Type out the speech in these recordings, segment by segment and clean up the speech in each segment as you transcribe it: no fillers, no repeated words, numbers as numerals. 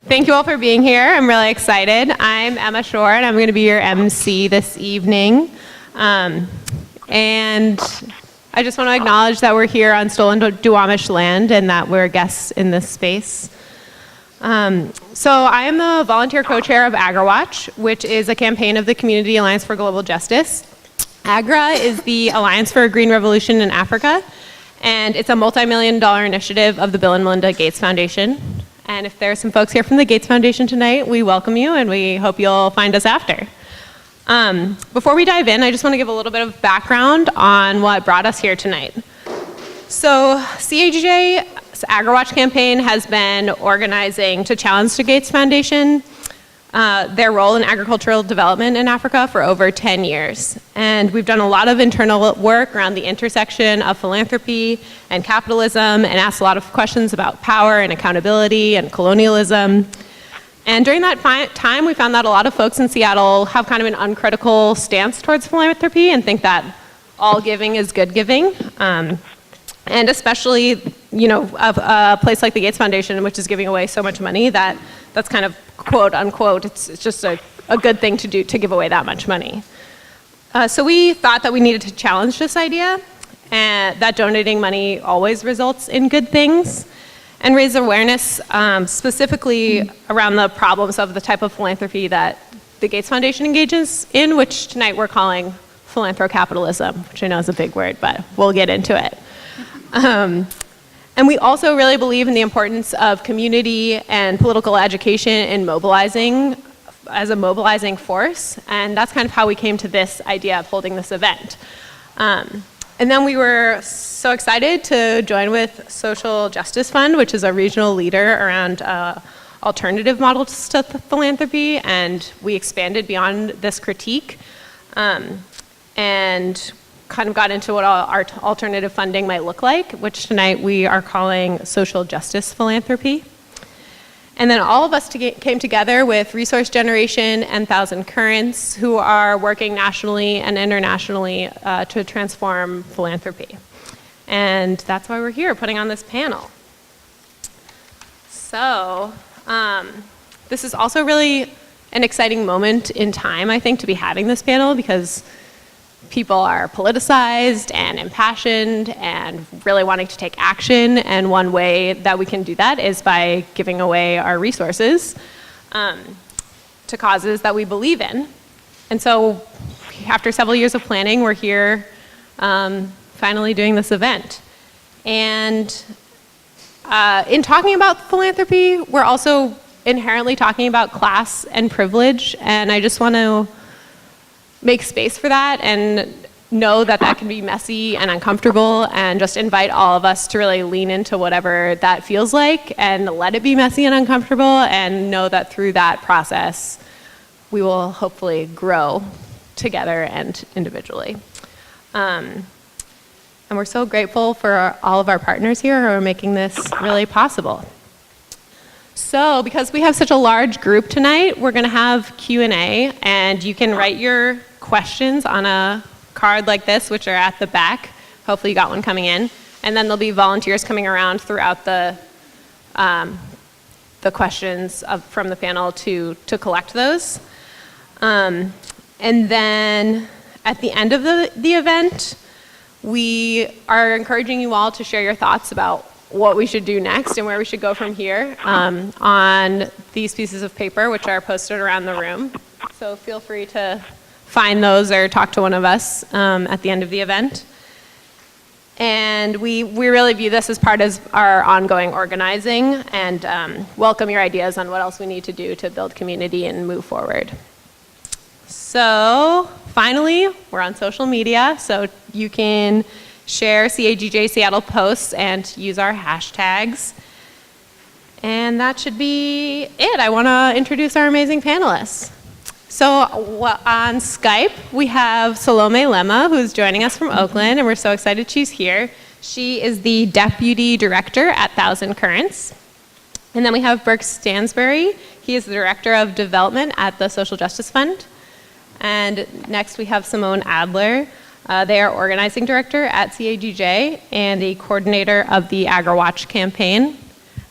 Thank you all for being here. I'm really excited. I'm Emma Shore, and I'm going to be your MC this evening. And I just want to acknowledge that we're here on stolen Duwamish land and that we're guests in this space. So I am the volunteer co-chair of AgriWatch, which is a campaign of the Community Alliance for Global Justice. AGRA is the Alliance for a Green Revolution in Africa, and it's a multi-million-dollar initiative of the Bill and Melinda Gates Foundation. And if there are some folks here from the Gates Foundation tonight, we welcome you and we hope you'll find us after. Before we dive in, I just want to give a little bit of background on what brought us here tonight. So CAGJ's AgriWatch campaign has been organizing to challenge the Gates Foundation, their role in agricultural development in Africa for over 10 years. And we've done a lot of internal work around the intersection of philanthropy and capitalism and asked a lot of questions about power and accountability and colonialism. And during that time, we found that a lot of folks in Seattle have kind of an uncritical stance towards philanthropy and think that all giving is good giving. And especially, you know, a place like the Gates Foundation, which is giving away so much money, that's kind of quote unquote, it's just a good thing to do to give away that much money. So we thought that we needed to challenge this idea and that donating money always results in good things and raise awareness specifically around the problems of the type of philanthropy that the Gates Foundation engages in, which tonight we're calling philanthrocapitalism, which I know is a big word, but we'll get into it. And we also really believe in the importance of community and political education in mobilizing as a mobilizing force, and that's kind of how we came to this idea of holding this event. And then we were so excited to join with Social Justice Fund, which is a regional leader around alternative models to philanthropy, and we expanded beyond this critique and kind of got into what our alternative funding might look like, which tonight we are calling social justice philanthropy. And then all of us came together with Resource Generation and Thousand Currents, who are working nationally and internationally to transform philanthropy. And that's why we're here, putting on this panel. So this is also really an exciting moment in time, I think, to be having this panel, because people are politicized and impassioned and really wanting to take action, and one way that we can do that is by giving away our resources to causes that we believe in. And so after several years of planning, we're here finally doing this event. And in talking about philanthropy, we're also inherently talking about class and privilege, and I just want to make space for that and know that that can be messy and uncomfortable, and just invite all of us to really lean into whatever that feels like and let it be messy and uncomfortable, and know that through that process we will hopefully grow together and individually. And we're so grateful for all of our partners here who are making this really possible. So because we have such a large group tonight, we're going to have Q&A, and you can write your questions on a card like this, which are at the back. Hopefully you got one coming in. And then there'll be volunteers coming around throughout the questions from the panel to collect those. And then at the end of the event, we are encouraging you all to share your thoughts about what we should do next and where we should go from here on these pieces of paper, which are posted around the room. So feel free to find those or talk to one of us at the end of the event. And we really view this as part of our ongoing organizing, and welcome your ideas on what else we need to do to build community and move forward. So finally, we're on social media, so you can share CAGJ Seattle posts and use our hashtags. And that should be it. I want to introduce our amazing panelists. So on Skype, we have Salome Lema, who's joining us from Oakland, and we're so excited she's here. She is the Deputy Director at Thousand Currents. And then we have Burke Stansbury. He is the Director of Development at the Social Justice Fund. And next we have Simone Adler. They are Organizing Director at CAGJ and the Coordinator of the AgriWatch campaign.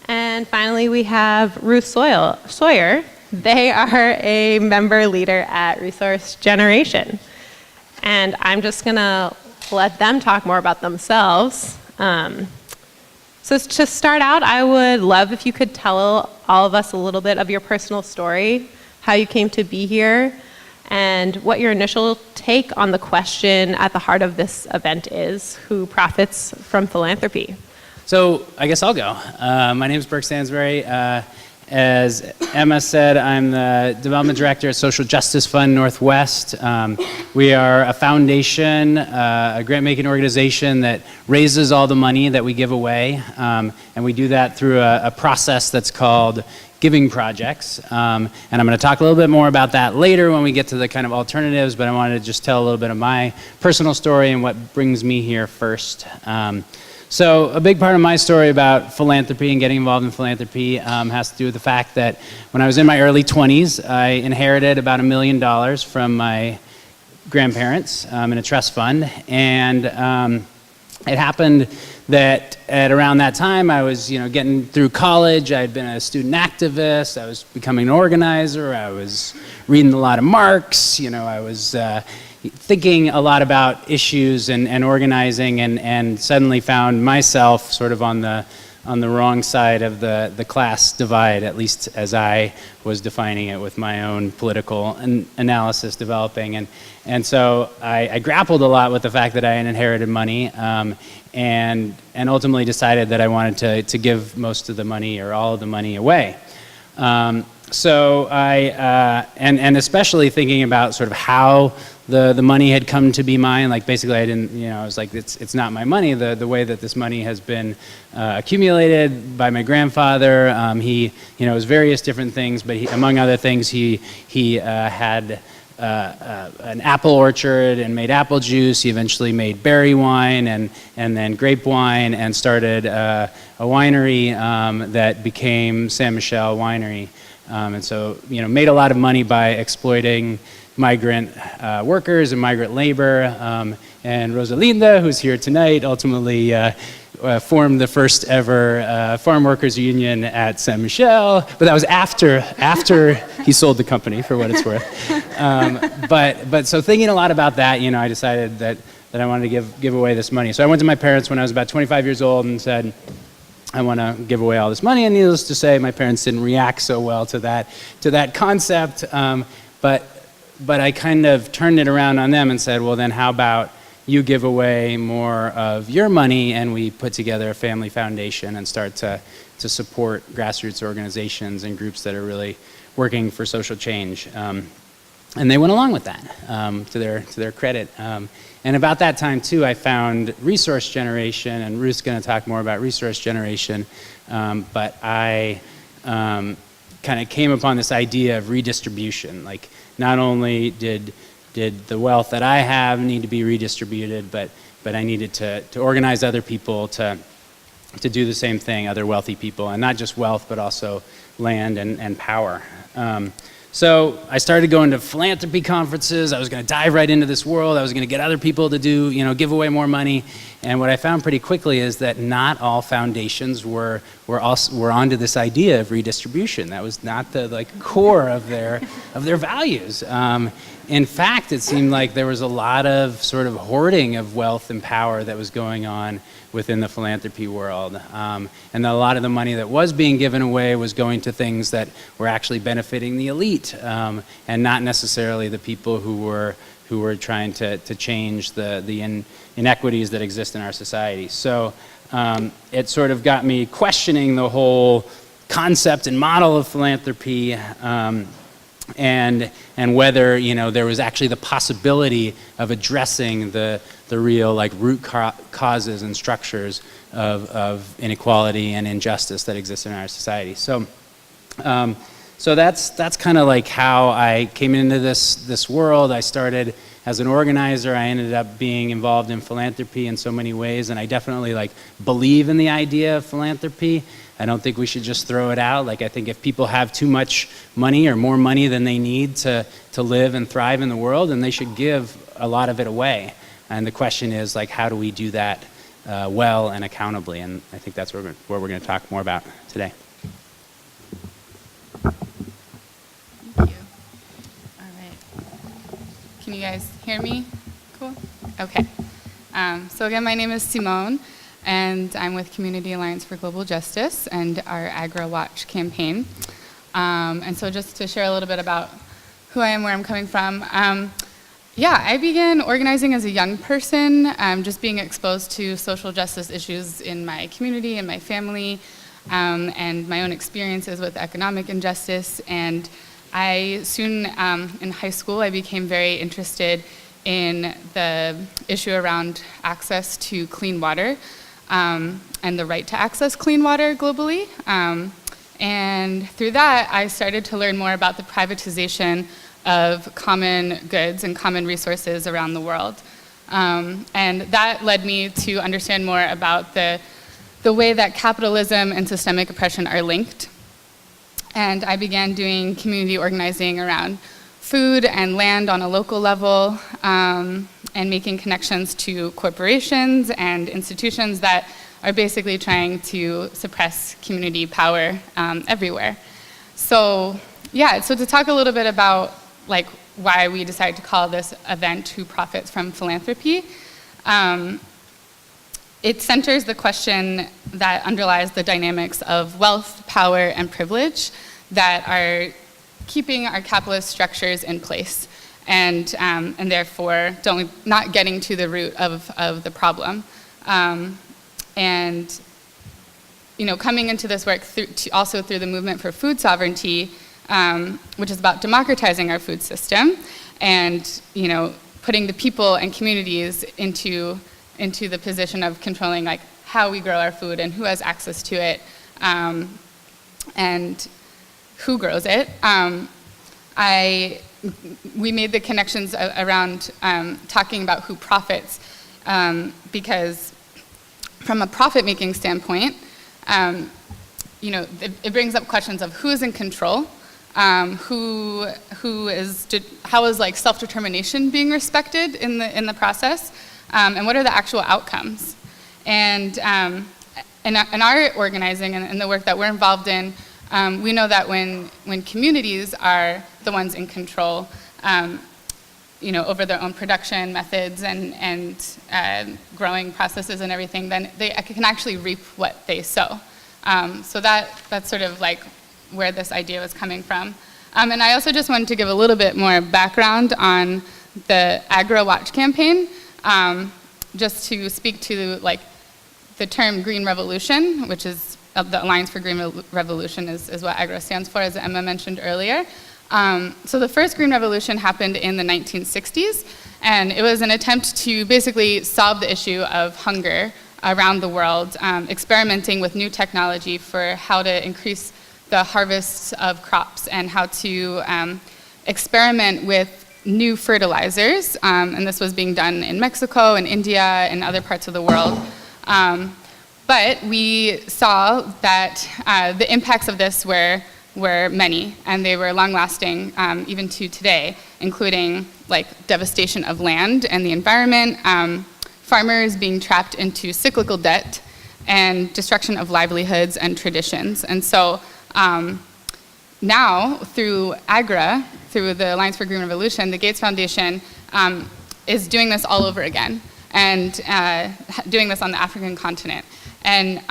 And And finally, we have Ruth Sawyer. They are a member leader at Resource Generation. And I'm just going to let them talk more about themselves. So to start out, I would love if you could tell all of us a little bit of your personal story, how you came to be here, and what your initial take on the question at the heart of this event is: who profits from philanthropy? So I guess I'll go. My name is Burke Stansbury. As Emma said, I'm the Development Director at Social Justice Fund Northwest. We are a foundation, a grant-making organization that raises all the money that we give away, and we do that through a process that's called giving projects. And I'm going to talk a little bit more about that later when we get to the kind of alternatives, but I wanted to just tell a little bit of my personal story and what brings me here first. So a big part of my story about philanthropy and getting involved in philanthropy has to do with the fact that when I was in my early 20s, I inherited about $1 million from my grandparents in a trust fund. And it happened that at around that time, I was getting through college. I had been a student activist. I was becoming an organizer. I was reading a lot of Marx. I was thinking a lot about issues and organizing, and suddenly found myself sort of on the wrong side of the class divide, at least as I was defining it with my own political analysis developing. And so I grappled a lot with the fact that I had inherited money, and ultimately decided that I wanted to give most of the money or all of the money away. So I, and especially thinking about sort of how the money had come to be mine. Like basically I didn't, I was like, it's not my money. The way that this money has been accumulated by my grandfather, he, was various different things, but among other things, he had an apple orchard and made apple juice. He eventually made berry wine and then grape wine, and started a winery that became San Michel Winery. And so, made a lot of money by exploiting migrant workers and migrant labor. And Rosalinda, who's here tonight, ultimately formed the first ever farm workers union at San Michel, but that was after he sold the company, for what it's worth. But so thinking a lot about that, I decided that I wanted to give away this money. So I went to my parents when I was about 25 years old and said, I want to give away all this money. And needless to say, my parents didn't react so well to that concept. But I kind of turned it around on them and said, well, then how about you give away more of your money, and we put together a family foundation and start to support grassroots organizations and groups that are really working for social change. And they went along with that, to their credit. And about that time too, I found Resource Generation, and Ruth's going to talk more about Resource Generation. But I kind of came upon this idea of redistribution. Like, not only did the wealth that I have need to be redistributed, but I needed to organize other people to do the same thing, other wealthy people, and not just wealth, but also land and power. So I started going to philanthropy conferences. I was going to dive right into this world. I was going to get other people to give away more money. And what I found pretty quickly is that not all foundations were onto this idea of redistribution. That was not the core of their values. In fact, it seemed like there was a lot of sort of hoarding of wealth and power that was going on within the philanthropy world. And a lot of the money that was being given away was going to things that were actually benefiting the elite, and not necessarily the people who were trying to change the inequities that exist in our society. So it sort of got me questioning the whole concept and model of philanthropy, and whether there was actually the possibility of addressing the real root causes and structures of inequality and injustice that exist in our society. So that's kind of like how I came into this world. I started as an organizer. I ended up being involved in philanthropy in so many ways, and I definitely believe in the idea of philanthropy. I don't think we should just throw it out. I think if people have too much money or more money than they need to live and thrive in the world, then they should give a lot of it away. And the question is, how do we do that well and accountably? And I think that's what we're going to talk more about today. Can you guys hear me? Cool. Okay. So again, my name is Simone, and I'm with Community Alliance for Global Justice and our AgriWatch campaign. And so just to share a little bit about who I am, where I'm coming from. Yeah, I began organizing as a young person, just being exposed to social justice issues in my community and my family, and my own experiences with economic injustice. And I soon, in high school, I became very interested in the issue around access to clean water, and the right to access clean water globally. And through that, I started to learn more about the privatization of common goods and common resources around the world. And that led me to understand more about the way that capitalism and systemic oppression are linked. And I began doing community organizing around food and land on a local level, and making connections to corporations and institutions that are basically trying to suppress community power everywhere. So yeah, so to talk a little bit about like why we decided to call this event Who Profits from Philanthropy, it centers the question that underlies the dynamics of wealth, power, and privilege that are keeping our capitalist structures in place, and therefore not getting to the root of the problem. And coming into this work also through the movement for food sovereignty, which is about democratizing our food system and putting the people and communities into the position of controlling like how we grow our food and who has access to it, and who grows it. We made the connections around talking about who profits, because from a profit-making standpoint, it brings up questions of who is in control, how is like self-determination being respected in the process, and what are the actual outcomes. And in our organizing and the work that we're involved in, we know that when communities are the ones in control, over their own production methods and growing processes and everything, then they can actually reap what they sow. So that's sort of like where this idea was coming from. And I also just wanted to give a little bit more background on the AgriWatch campaign, just to speak to like the term Green Revolution, which is the Alliance for Green Revolution is what AGRA stands for, as Emma mentioned earlier. So the first Green Revolution happened in the 1960s, and it was an attempt to basically solve the issue of hunger around the world, experimenting with new technology for how to increase the harvests of crops and how to experiment with new fertilizers, and this was being done in Mexico and India and other parts of the world. But we saw that the impacts of this were many, and they were long-lasting even to today, including like devastation of land and the environment, farmers being trapped into cyclical debt, and destruction of livelihoods and traditions. And so now, through AGRA, through the Alliance for Green Revolution, the Gates Foundation is doing this all over again, and doing this on the African continent. And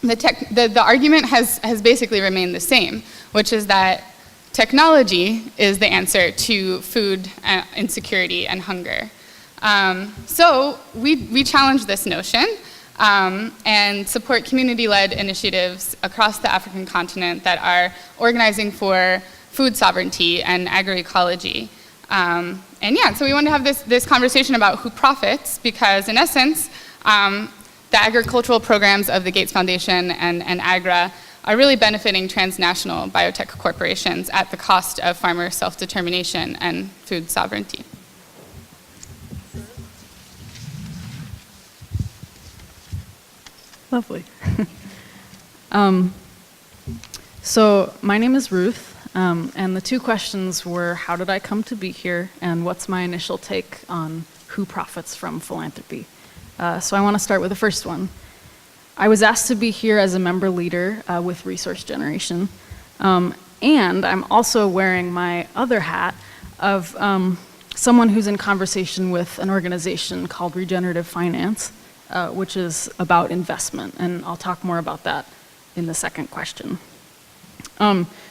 the argument has basically remained the same, which is that technology is the answer to food insecurity and hunger. So we challenge this notion and support community-led initiatives across the African continent that are organizing for food sovereignty and agroecology. And yeah, so we want to have this conversation about who profits, because in essence, the agricultural programs of the Gates Foundation and AGRA are really benefiting transnational biotech corporations at the cost of farmer self-determination and food sovereignty. Lovely. So my name is Ruth, and the two questions were, how did I come to be here, and what's my initial take on who profits from philanthropy? So I want to start with the first one. I was asked to be here as a member leader with Resource Generation, and I'm also wearing my other hat of someone who's in conversation with an organization called Regenerative Finance, which is about investment, and I'll talk more about that in the second question.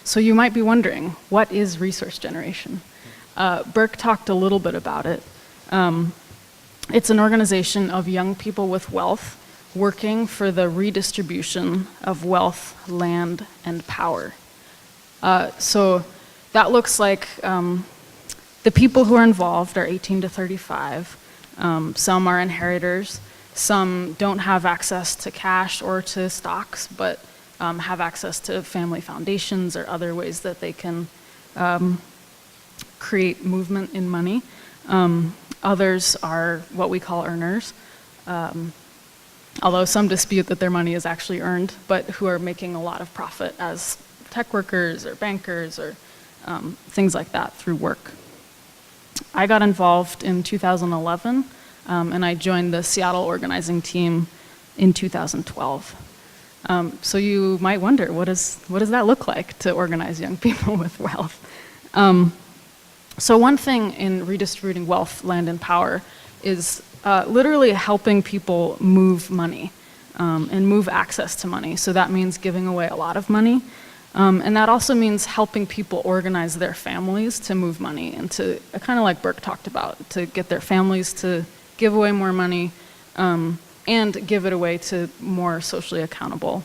So you might be wondering, what is resource generation? Burke talked a little bit about it. It's an organization of young people with wealth working for the redistribution of wealth, land, and power. So that looks like the people who are involved are 18 to 35. Some are inheritors. Some don't have access to cash or to stocks, but have access to family foundations or other ways that they can create movement in money. Others are what we call earners, although some dispute that their money is actually earned, but who are making a lot of profit as tech workers or bankers or things like that through work. I got involved in 2011, and I joined the Seattle organizing team in 2012. So you might wonder, what does that look like to organize young people with wealth? So one thing in redistributing wealth, land, and power is literally helping people move money and move access to money. So that means giving away a lot of money. And that also means helping people organize their families to move money and to, kind of like Burke talked about, to get their families to give away more money and give it away to more socially accountable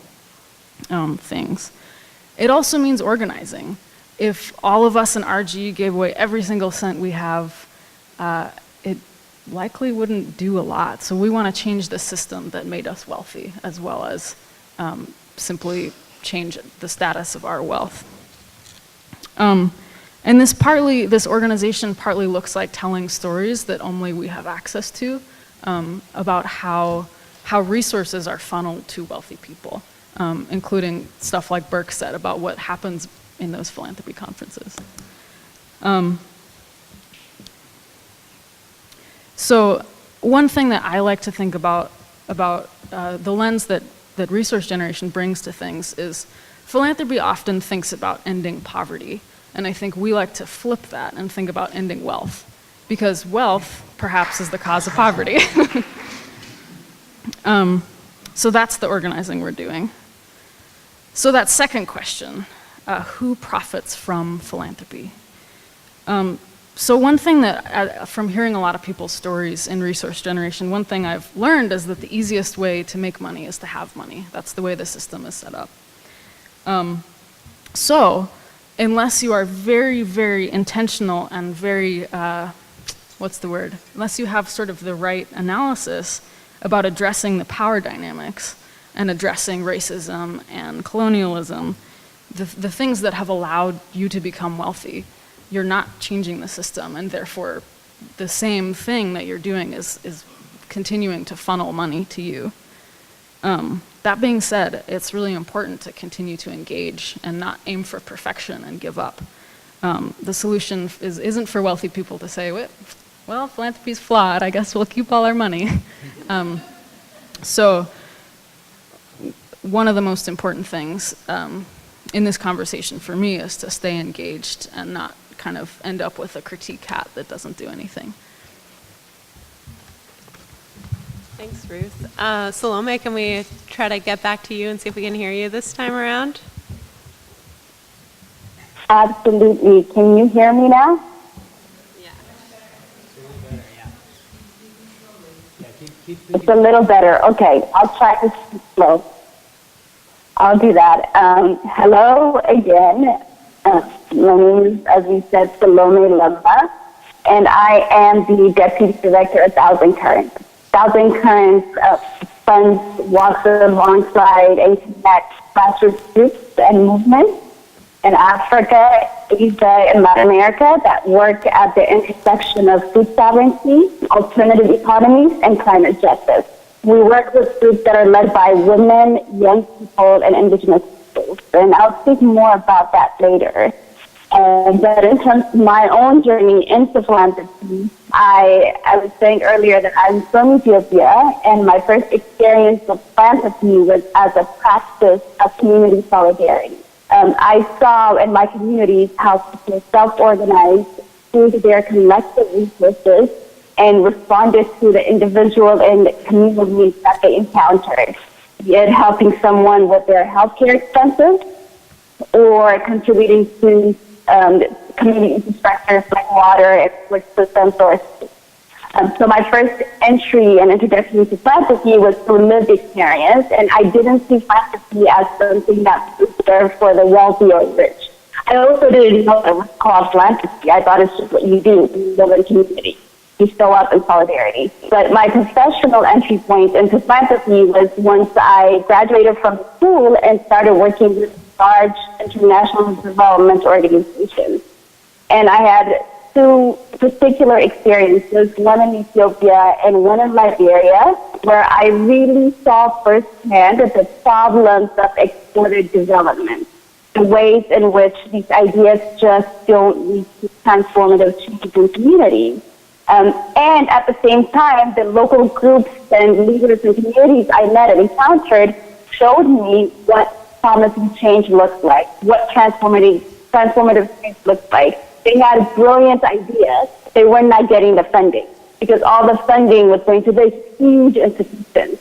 things. It also means organizing. If all of us in RG gave away every single cent we have, it likely wouldn't do a lot. So we want to change the system that made us wealthy, as well as simply change the status of our wealth. And this organization partly looks like telling stories that only we have access to about how resources are funneled to wealthy people, including stuff like Burke said about what happens in those philanthropy conferences. So one thing that I like to think about the lens that resource generation brings to things is philanthropy often thinks about ending poverty. And I think we like to flip that and think about ending wealth, because wealth perhaps is the cause of poverty. So that's the organizing we're doing. So that second question, who profits from philanthropy? So one thing that, from hearing a lot of people's stories in resource generation, one thing I've learned is that the easiest way to make money is to have money. That's the way the system is set up. So unless you are very, very intentional and very, unless you have sort of the right analysis about addressing the power dynamics and addressing racism and colonialism, the things that have allowed you to become wealthy, you're not changing the system, and therefore the same thing that you're doing is continuing to funnel money to you. That being said, it's really important to continue to engage and not aim for perfection and give up. The solution isn't for wealthy people to say, well, philanthropy's flawed, I guess we'll keep all our money. So one of the most important things in this conversation for me is to stay engaged and not kind of end up with a critique hat that doesn't do anything. Thanks, Ruth. Salome, can we try to get back to you and see if we can hear you this time around? Absolutely. Can you hear me now? Yeah. It's a little better. Okay, I'll try to speak slow. I'll do that. Hello again. My name is, as we said, Salome Lemba, and I am the Deputy Director at Thousand Currents. Thousand Currents funds, walks alongside and connects grassroots groups and movements in Africa, Asia, and Latin America that work at the intersection of food sovereignty, alternative economies, and climate justice. We work with groups that are led by women, young people, and indigenous peoples, and I'll speak more about that later. But in terms of my own journey into philanthropy, I was saying earlier that I'm from Ethiopia, and my first experience with philanthropy was as a practice of community solidarity. I saw in my communities how people self-organized pooled their collective resources and responded to the individual and communal needs that they encountered, be it helping someone with their healthcare expenses or contributing to community infrastructure like water and sewage systems or so my first entry and introduction to philanthropy was through lived experience, and I didn't see philanthropy as something that was reserved for the wealthy or rich. I also didn't know it was called philanthropy. I thought it's just what you do. You live in community. You show up in solidarity. But my professional entry point into philanthropy was once I graduated from school and started working with large international development organizations. And I had two particular experiences, one in Ethiopia and one in Liberia, where I really saw firsthand the problems of exported development, the ways in which these ideas just don't lead to transformative change in communities. And at the same time, the local groups and leaders and communities I met and encountered showed me what promising change looks like, what transformative change looks like. They had brilliant ideas. They were not getting the funding because all the funding was going to these huge institutions.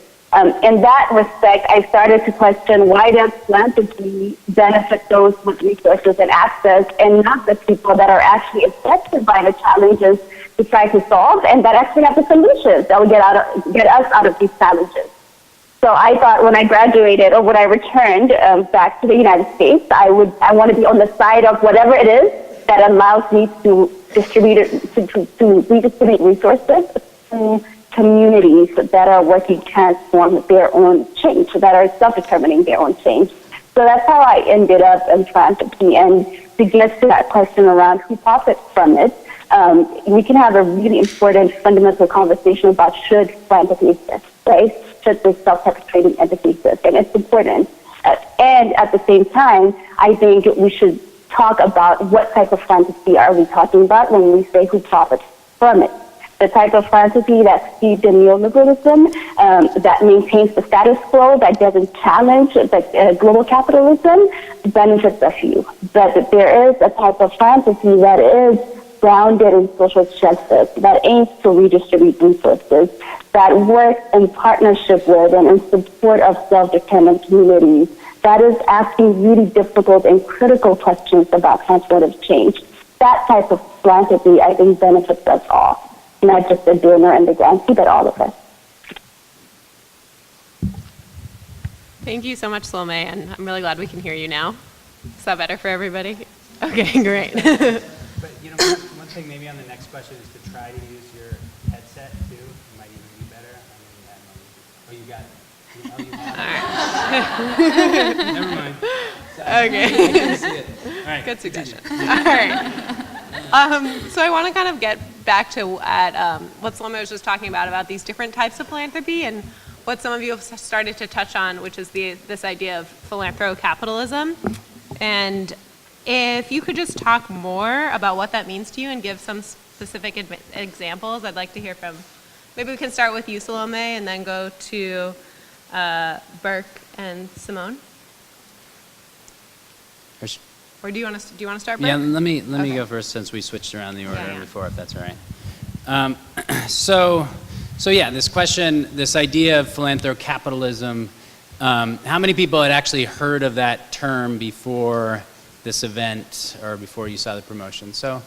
In that respect, I started to question, why does philanthropy benefit those with resources and access and not the people that are actually affected by the challenges we try to solve and that actually have the solutions that will get us out of these challenges? So I thought when I graduated or when I returned back to the United States, I want to be on the side of whatever it is that allows me to redistribute resources to communities that are working to transform their own change, that are self-determining their own change. So that's how I ended up in philanthropy. And to get to that question around who profits from it, we can have a really important fundamental conversation about should philanthropy exist, right? Should this self-perpetuating entity exist? And it's important. And at the same time, I think we should talk about what type of philanthropy are we talking about when we say who profits from it. The type of philanthropy that's steeped in neoliberalism, that maintains the status quo, that doesn't challenge global capitalism, benefits a few. But there is a type of philanthropy that is grounded in social justice, that aims to redistribute resources, that works in partnership with and in support of self-determined communities, that is asking really difficult and critical questions about transformative change. That type of philanthropy, I think, benefits us all, not just the donor and the grantee, but all of us. Thank you so much, Salome, and I'm really glad we can hear you now. Is that better for everybody? Okay, great. But one thing maybe on the next question is to try to use your headset too. It might even be better. Oh, you got it. Oh, you have it. All right. Never mind. Okay. I can see it. All right. Good suggestion. All right. So I want to kind of get back to what Salome was just talking about these different types of philanthropy and what some of you have started to touch on, which is this idea of philanthrocapitalism. And if you could just talk more about what that means to you and give some specific examples, I'd like to hear from, maybe we can start with you, Salome, and then go to Burke and Simone. Or do you want to start, Burke? Yeah, let me Okay. go first since we switched around the order Yeah. before, if that's all right. So yeah, this question, this idea of philanthrocapitalism, how many people had actually heard of that term before this event or before you saw the promotion? So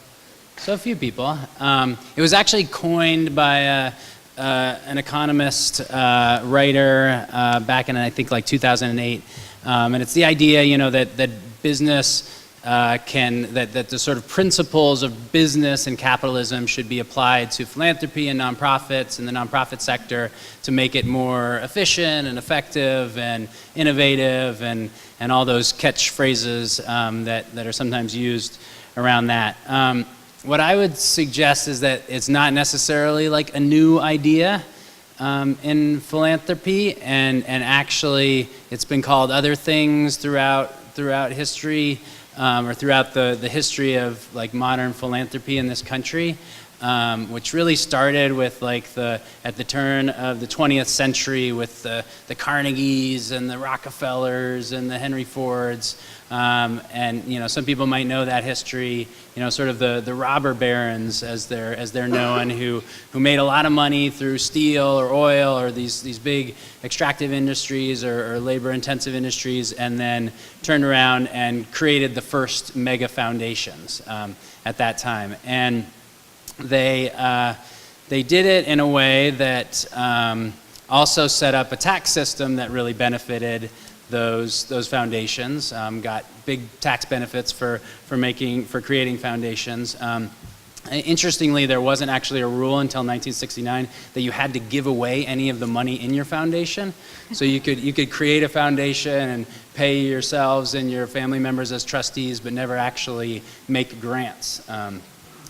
a few people. It was actually coined by an economist, writer back in, I think, like 2008. And it's the idea, that business that the sort of principles of business and capitalism should be applied to philanthropy and nonprofits and the nonprofit sector to make it more efficient and effective and innovative and all those catchphrases that are sometimes used around that. What I would suggest is that it's not necessarily like a new idea in philanthropy, and actually it's been called other things throughout history, or throughout the history of like modern philanthropy in this country. which really started with at the turn of the 20th century with the Carnegies and the Rockefellers and the Henry Fords. And some people might know that history, sort of the robber barons as they're known, who made a lot of money through steel or oil or these big extractive industries or labor-intensive industries, and then turned around and created the first mega foundations at that time. And they did it in a way that also set up a tax system that really benefited those foundations, got big tax benefits for creating foundations. Interestingly, there wasn't actually a rule until 1969 that you had to give away any of the money in your foundation. So you could create a foundation and pay yourselves and your family members as trustees, but never actually make grants.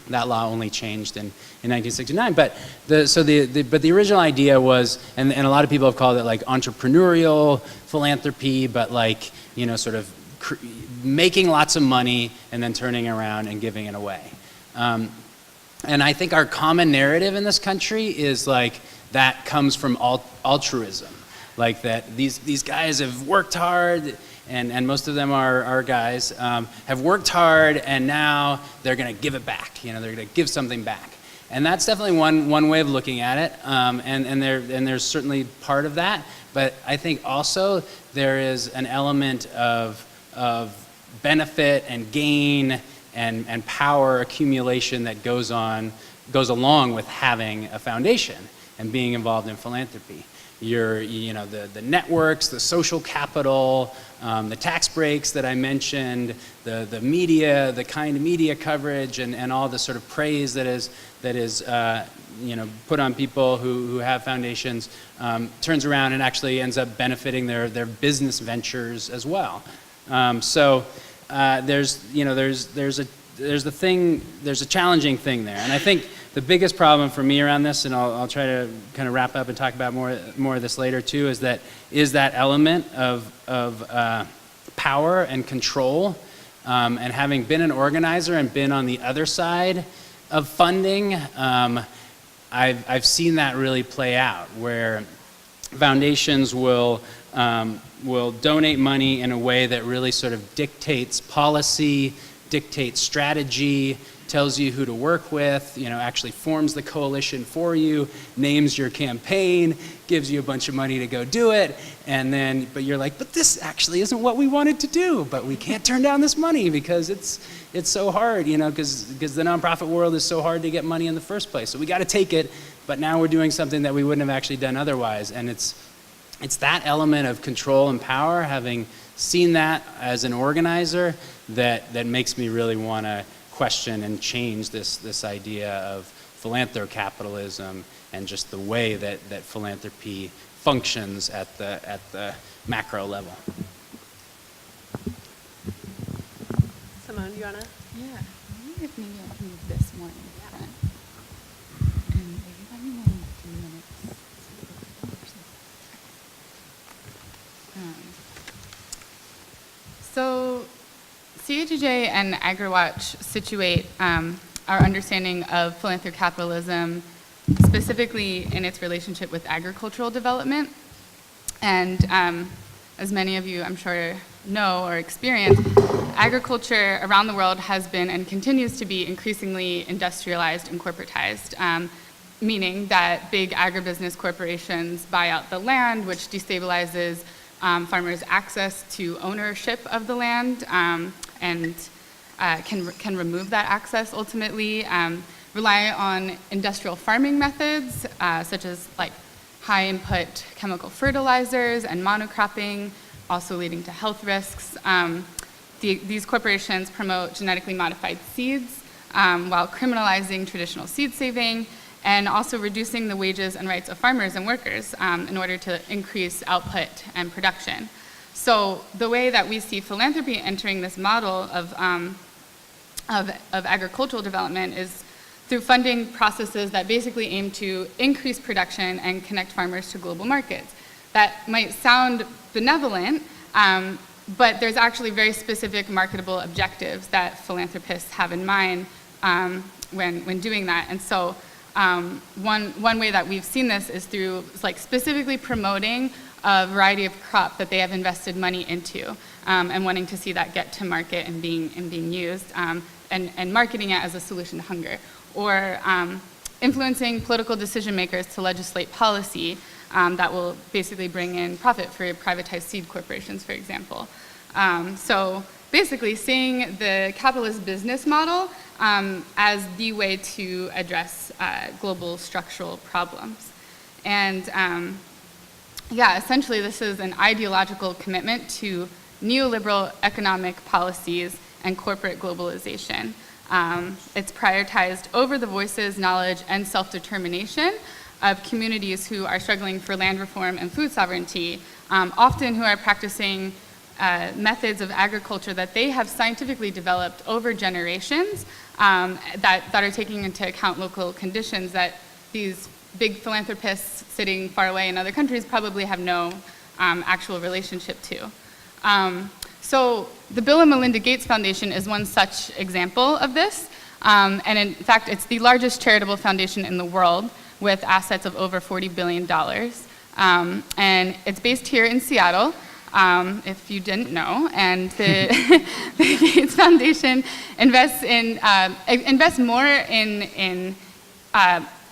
That law only changed in 1969. But the original idea was, and a lot of people have called it like entrepreneurial philanthropy, but sort of making lots of money and then turning around and giving it away. And I think our common narrative in this country is that comes from altruism, that these guys have worked hard. And most of them are guys, have worked hard, and now they're going to give it back. They're going to give something back. And that's definitely one way of looking at it. And there's certainly part of that. But I think also there is an element of benefit and gain and power accumulation that goes along with having a foundation and being involved in philanthropy. The networks, the social capital, the tax breaks that I mentioned, the media, the kind of media coverage, and all the sort of praise that is put on people who have foundations, turns around and actually ends up benefiting their business ventures as well. So there's a challenging thing there, and I think the biggest problem for me around this, and I'll try to kind of wrap up and talk about more of this later too, is that element of power and control. And having been an organizer and been on the other side of funding, I've seen that really play out, where foundations will donate money in a way that really sort of dictates policy, dictates strategy, tells you who to work with, actually forms the coalition for you, names your campaign, gives you a bunch of money to go do it, but you're like, but this actually isn't what we wanted to do, but we can't turn down this money because it's so hard, because the nonprofit world is so hard to get money in the first place. So we got to take it, but now we're doing something that we wouldn't have actually done otherwise. And it's that element of control and power, having seen that as an organizer, that makes me really want to question and change this idea of philanthrocapitalism and just the way that philanthropy functions at the macro level. Simone, do you want to? Yeah, I wonder if maybe I can move this more in the front. And maybe let me know in a few minutes. So CHJ and AgriWatch situate our understanding of philanthrocapitalism specifically in its relationship with agricultural development. And as many of you, I'm sure, know or experience, agriculture around the world has been and continues to be increasingly industrialized and corporatized, meaning that big agribusiness corporations buy out the land, which destabilizes farmers' access to ownership of the land, and can remove that access ultimately, rely on industrial farming methods, such as high input chemical fertilizers and monocropping, also leading to health risks. These corporations promote genetically modified seeds while criminalizing traditional seed saving, and also reducing the wages and rights of farmers and workers in order to increase output and production. So the way that we see philanthropy entering this model of agricultural development is through funding processes that basically aim to increase production and connect farmers to global markets. That might sound benevolent, but there's actually very specific marketable objectives that philanthropists have in mind when doing that. And so one way that we've seen this is through like specifically promoting a variety of crop that they have invested money into, and wanting to see that get to market and being used, and marketing it as a solution to hunger, or influencing political decision makers to legislate policy that will basically bring in profit for privatized seed corporations, for example. So basically seeing the capitalist business model as the way to address global structural problems. And yeah, essentially this is an ideological commitment to neoliberal economic policies and corporate globalization. It's prioritized over the voices, knowledge, and self-determination of communities who are struggling for land reform and food sovereignty, often who are practicing methods of agriculture that they have scientifically developed over generations, that are taking into account local conditions that these big philanthropists sitting far away in other countries probably have no actual relationship to. So the Bill and Melinda Gates Foundation is one such example of this, and in fact it's the largest charitable foundation in the world with assets of over $40 billion. And it's based here in Seattle, if you didn't know, and the, the Gates Foundation invests more in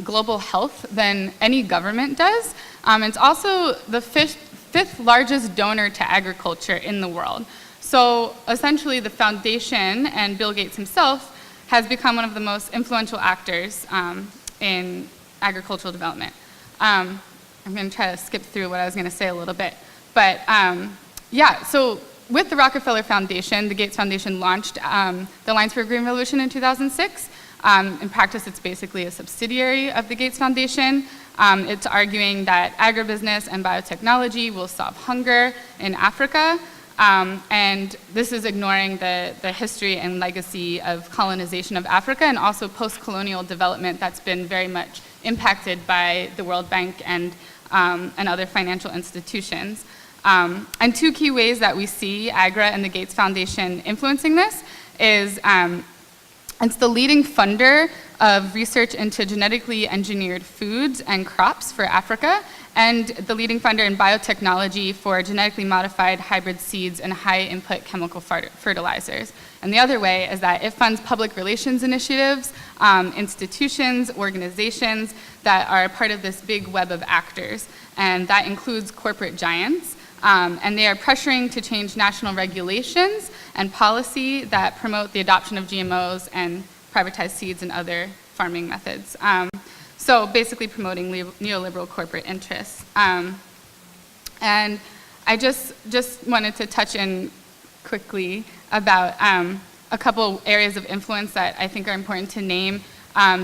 global health than any government does. It's also the fifth largest donor to agriculture in the world. So essentially the foundation and Bill Gates himself has become one of the most influential actors in agricultural development. I'm going to try to skip through what I was going to say a little bit. But yeah, so with the Rockefeller Foundation, the Gates Foundation launched the Alliance for a Green Revolution in 2006. In practice, it's basically a subsidiary of the Gates Foundation. It's arguing that agribusiness and biotechnology will solve hunger in Africa. And this is ignoring the history and legacy of colonization of Africa and also post-colonial development that's been very much impacted by the World Bank and other financial institutions. And two key ways that we see AGRA and the Gates Foundation influencing this is it's the leading funder of research into genetically engineered foods and crops for Africa, and the leading funder in biotechnology for genetically modified hybrid seeds and high input chemical fertilizers. And the other way is that it funds public relations initiatives, institutions, organizations that are part of this big web of actors, and that includes corporate giants. And they are pressuring to change national regulations and policy that promote the adoption of GMOs and privatized seeds and other farming methods. So basically promoting neoliberal corporate interests. And I just wanted to touch in quickly about a couple areas of influence that I think are important to name.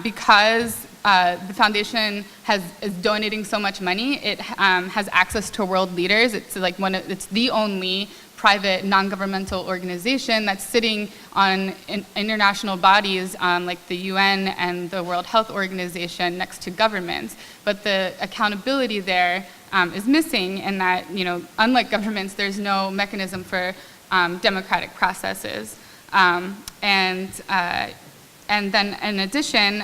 Because the foundation is donating so much money, it has access to world leaders. It's like it's the only private non-governmental organization that's sitting on international bodies like the UN and the World Health Organization next to governments. But the accountability there is missing in that, unlike governments, there's no mechanism for democratic processes. And then in addition,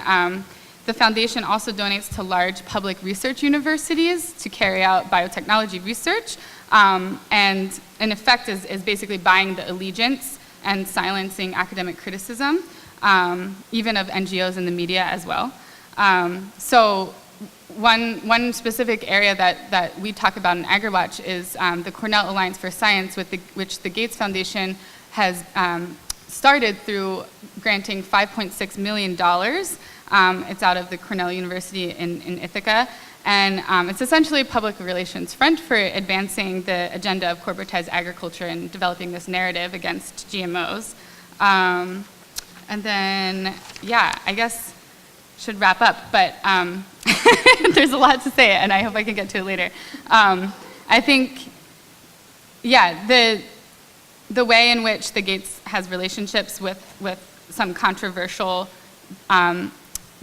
the foundation also donates to large public research universities to carry out biotechnology research, and in effect is basically buying the allegiance and silencing academic criticism, even of NGOs and the media as well. So one specific area that we talk about in AgriWatch is the Cornell Alliance for Science, which the Gates Foundation has started through granting $5.6 million. It's out of the Cornell University in Ithaca. And it's essentially a public relations front for advancing the agenda of corporatized agriculture and developing this narrative against GMOs. And then, yeah, I guess should wrap up, but there's a lot to say, and I hope I can get to it later. I think, yeah, the way in which the Gates has relationships with some controversial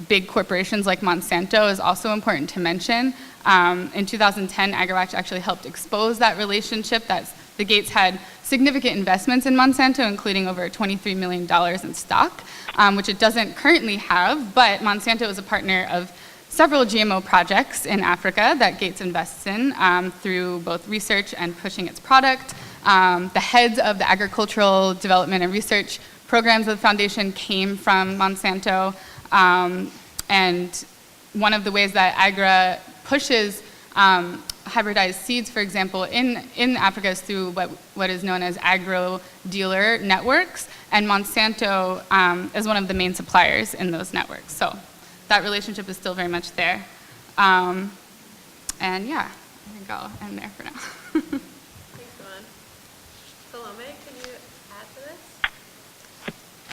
big corporations like Monsanto is also important to mention. In 2010, AgriWatch actually helped expose that relationship that's The Gates had significant investments in Monsanto, including over $23 million in stock, which it doesn't currently have, but Monsanto is a partner of several GMO projects in Africa that Gates invests in through both research and pushing its product. The heads of the agricultural development and research programs of the foundation came from Monsanto, and one of the ways that AGRA pushes hybridized seeds, for example, in Africa is through what is known as agro-dealer networks, and Monsanto is one of the main suppliers in those networks. So that relationship is still very much there. And yeah, I think I'll end there for now. Thanks, Simone. Salome, can you add to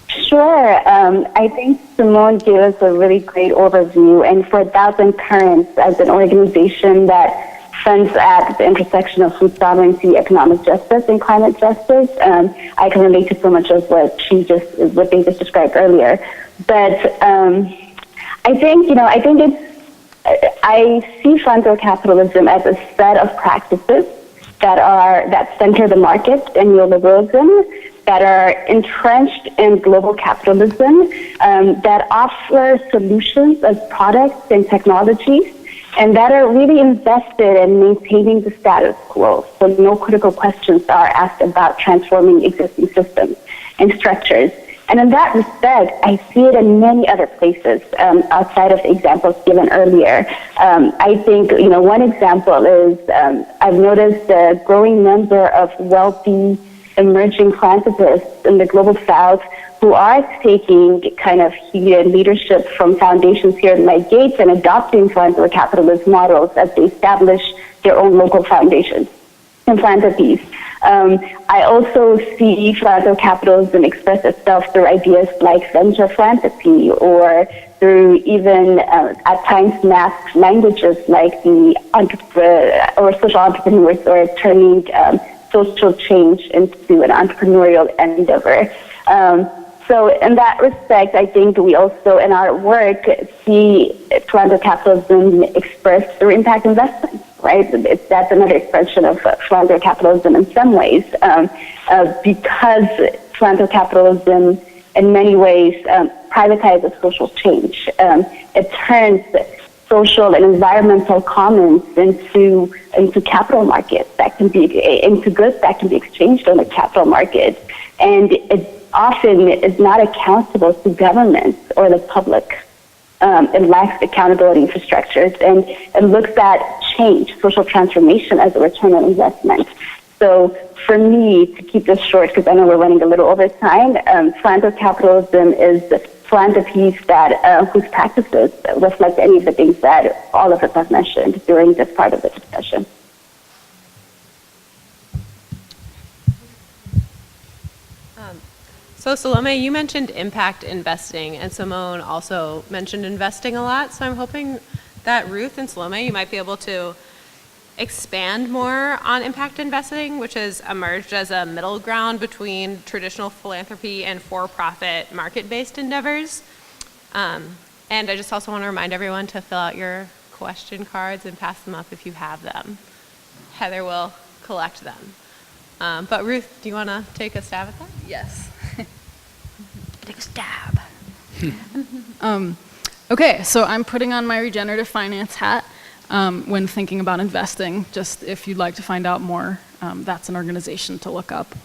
this? Sure. I think Simone gave us a really great overview, and for 1,000 Currents as an organization that funds at the intersection of food sovereignty, economic justice, and climate justice, I can relate to so much of what they just described earlier. But I think I see philanthropic capitalism as a set of practices that center the market and neoliberalism, that are entrenched in global capitalism, that offer solutions as products and technologies, and that are really invested in maintaining the status quo. So no critical questions are asked about transforming existing systems and structures. And in that respect, I see it in many other places outside of the examples given earlier. I think, one example is I've noticed a growing number of wealthy emerging philanthropists in the global South who are taking kind of heated leadership from foundations here like Gates and adopting philanthropic capitalist models as they establish their own local foundations and philanthropies. I also see philanthropic capitalism express itself through ideas like venture philanthropy, or through even at times masked languages like the social entrepreneurs, or turning social change into an entrepreneurial endeavor. So in that respect, I think we also, in our work, see philanthropic capitalism expressed through impact investment, right? That's another expression of philanthropic capitalism in some ways, because philanthropic capitalism in many ways privatizes social change. It turns social and environmental commons into capital markets that can be, into goods that can be exchanged on the capital market. And it often is not accountable to governments or the public. It lacks accountability infrastructures, and it looks at change, social transformation, as a return on investment. So for me, to keep this short, because I know we're running a little over time, philanthropic capitalism is philanthropies that whose practices reflect any of the things that all of us have mentioned during this part of the discussion. So Salome, you mentioned impact investing, and Simone also mentioned investing a lot. So I'm hoping that Ruth and Salome, you might be able to expand more on impact investing, which has emerged as a middle ground between traditional philanthropy and for-profit market-based endeavors. And I just also want to remind everyone to fill out your question cards and pass them up if you have them. Heather will collect them. But Ruth, do you want to take a stab at that? Yes. Take a stab. Okay, so I'm putting on my regenerative finance hat when thinking about investing. Just if you'd like to find out more, that's an organization to look up.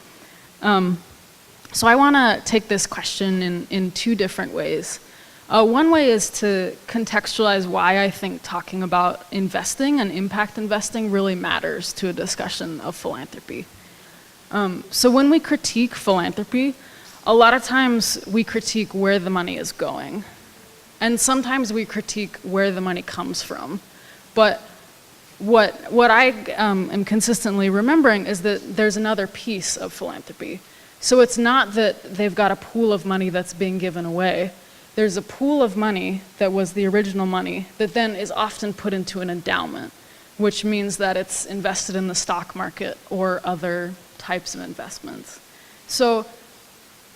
So I want to take this question in two different ways. One way is to contextualize why I think talking about investing and impact investing really matters to a discussion of philanthropy. So when we critique philanthropy, a lot of times we critique where the money is going. And sometimes we critique where the money comes from. But what I am consistently remembering is that there's another piece of philanthropy. So it's not that they've got a pool of money that's being given away. There's a pool of money that was the original money that then is often put into an endowment, which means that it's invested in the stock market or other types of investments. So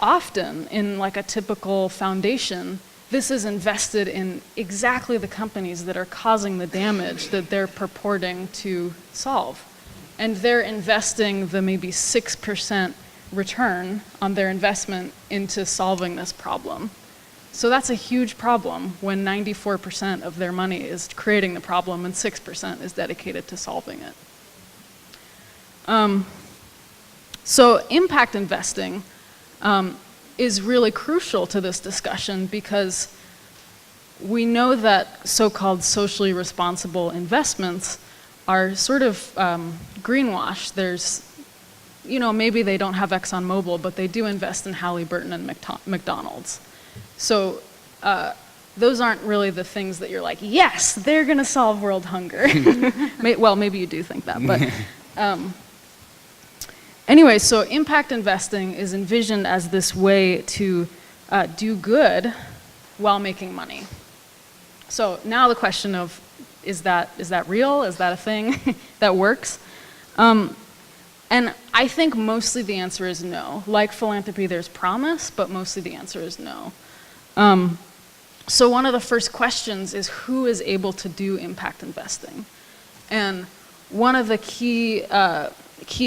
often in like a typical foundation, this is invested in exactly the companies that are causing the damage that they're purporting to solve. and they're investing the maybe 6% return on their investment into solving this problem. So that's a huge problem when 94% of their money is creating the problem and 6% is dedicated to solving it. So impact investing is really crucial to this discussion because we know that so-called socially responsible investments are sort of greenwash. There's, maybe they don't have ExxonMobil, but they do invest in Halliburton and McDonald's. So those aren't really the things that you're like, yes, they're going to solve world hunger. Well, maybe you do think that, but anyway, so impact investing is envisioned as this way to do good while making money. So now the question of, is that real? Is that a thing that works? And I think mostly the answer is no. Like philanthropy, there's promise, but mostly the answer is no. So one of the first questions is who is able to do impact investing? And one of the key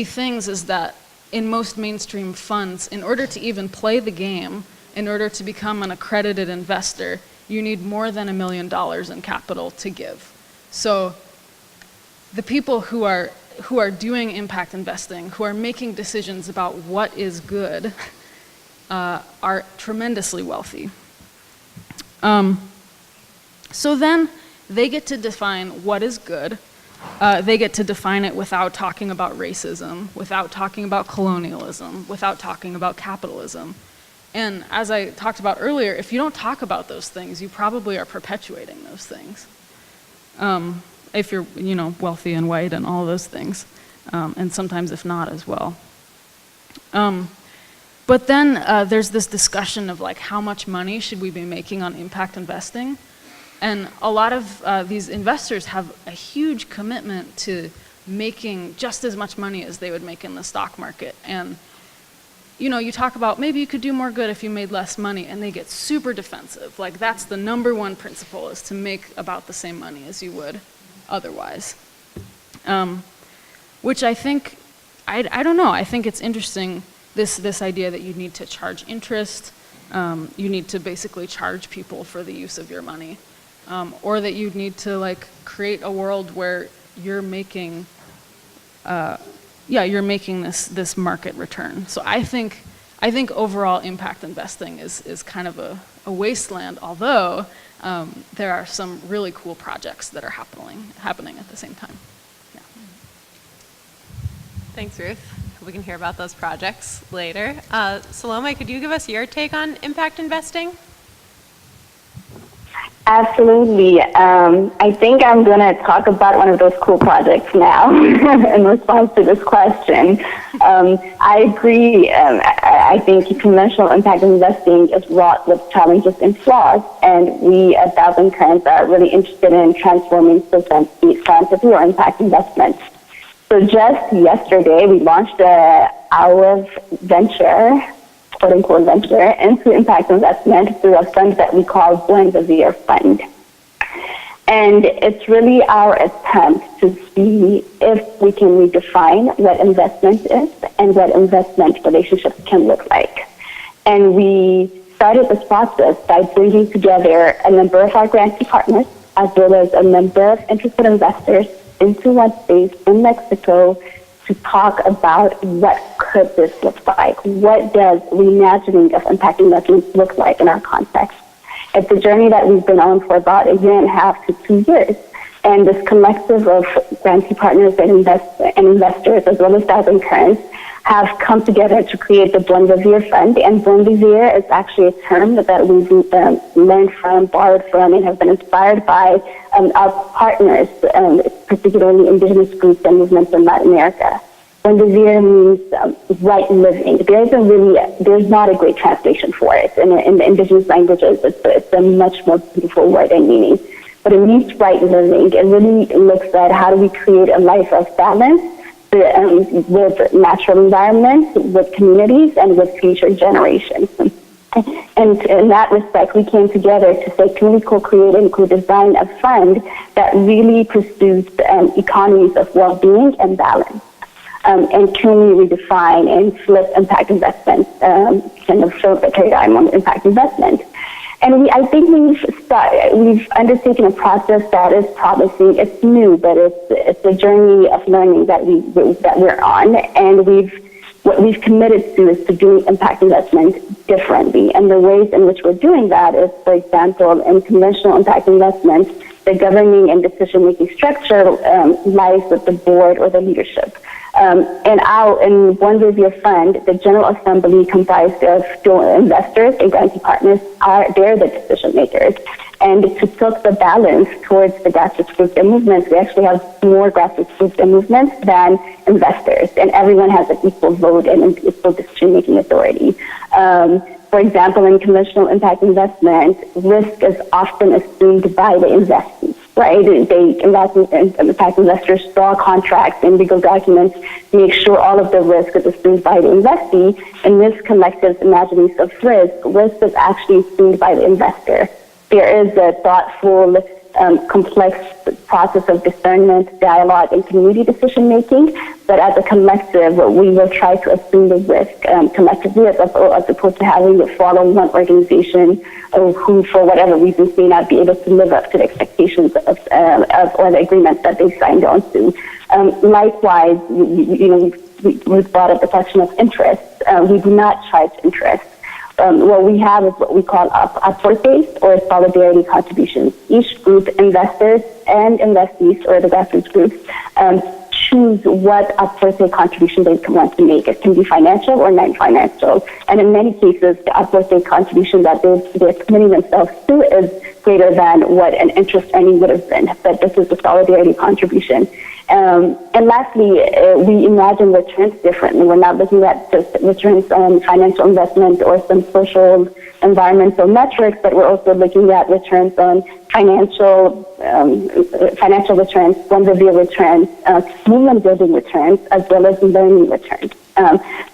things is that in most mainstream funds, in order to even play the game, in order to become an accredited investor, you need more than $1 million in capital to give. So the people who are doing impact investing, who are making decisions about what is good, are tremendously wealthy. So then they get to define what is good. They get to define it without talking about racism, without talking about colonialism, without talking about capitalism. And as I talked about earlier, if you don't talk about those things, you probably are perpetuating those things. If you're, wealthy and white and all of those things, and sometimes if not as well. But then there's this discussion of like how much money should we be making on impact investing? And a lot of these investors have a huge commitment to making just as much money as they would make in the stock market. And you talk about maybe you could do more good if you made less money, and they get super defensive. Like that's the number one principle, is to make about the same money as you would otherwise. Which I think, I don't know, I think it's interesting, this idea that you need to charge interest, you need to basically charge people for the use of your money, or that you need to like create a world where you're making this market return. So I think overall impact investing is kind of a wasteland, although there are some really cool projects that are happening at the same time. Yeah. Thanks, Ruth. We can hear about those projects later. Salome, could you give us your take on impact investing? Absolutely. I think I'm going to talk about one of those cool projects now in response to this question. I agree. I think conventional impact investing is wrought with challenges and flaws, and we at Thousand Currents are really interested in transforming philanthropy or impact investment. So just yesterday, we launched our venture, quote-unquote venture, into impact investment through a fund that we call Blend of the Year Fund. And it's really our attempt to see if we can redefine what investment is and what investment relationships can look like. And we started this process by bringing together a number of our grantee partners, as well as a number of interested investors, into one space in Mexico to talk about what could this look like. What does reimagining of impact investments look like in our context? It's a journey that we've been on for about 1.5 to 2 years. And this collective of grantee partners and investors, as well as Thousand Currents, have come together to create the Blend of Year Fund. And Blend of Year is actually a term that we've learned from, borrowed from, and have been inspired by our partners, particularly indigenous groups and movements in Latin America. Blend of Year means right living. There's not a great translation for it. In the indigenous languages, it's a much more beautiful word and meaning. But it means right living. It really looks at how do we create a life of balance with natural environments, with communities, and with future generations. And in that respect, we came together to say, can we co-create and co-design a fund that really pursues economies of well-being and balance? and can we redefine and flip impact investment, kind of flip the paradigm on impact investment. And I think we've undertaken a process that is promising. It's new, but it's a journey of learning that we're on, and what we've committed to is to do impact investment differently. And the ways in which we're doing that is, for example, in conventional impact investment, the governing and decision-making structure lies with the board or the leadership. In One Revere Fund, the General Assembly comprised of investors and granting partners they're the decision makers. And to tilt the balance towards the grassroots groups and movements, we actually have more grassroots groups and movements than investors, and everyone has an equal vote and an equal decision-making authority. For example, in conventional impact investment, risk is often assumed by the investees, right? Impact investors draw contracts and legal documents, make sure all of the risk is assumed by the investee. In this collective's imaginings of risk is actually assumed by the investor. There is a thoughtful, complex process of discernment, dialogue, and community decision-making, but as a collective, we will try to assume the risk collectively as opposed to having to follow one organization who, for whatever reasons, may not be able to live up to the expectations of or the agreements that they signed on to. Likewise, we've brought up the question of interest. We do not charge interest. What we have is what we call upward-based or solidarity contributions. Each group, investors and investees, or the grassroots groups, choose what upward-based contribution they want to make. It can be financial or non-financial. And in many cases, the upward-based contribution that they're committing themselves to is greater than what an interest earning would have been. But this is the solidarity contribution. And lastly, we imagine returns differently. We're not looking at just returns on financial investment or some social environmental metrics, but we're also looking at returns on financial returns, One Revere returns, movement building returns, as well as learning returns.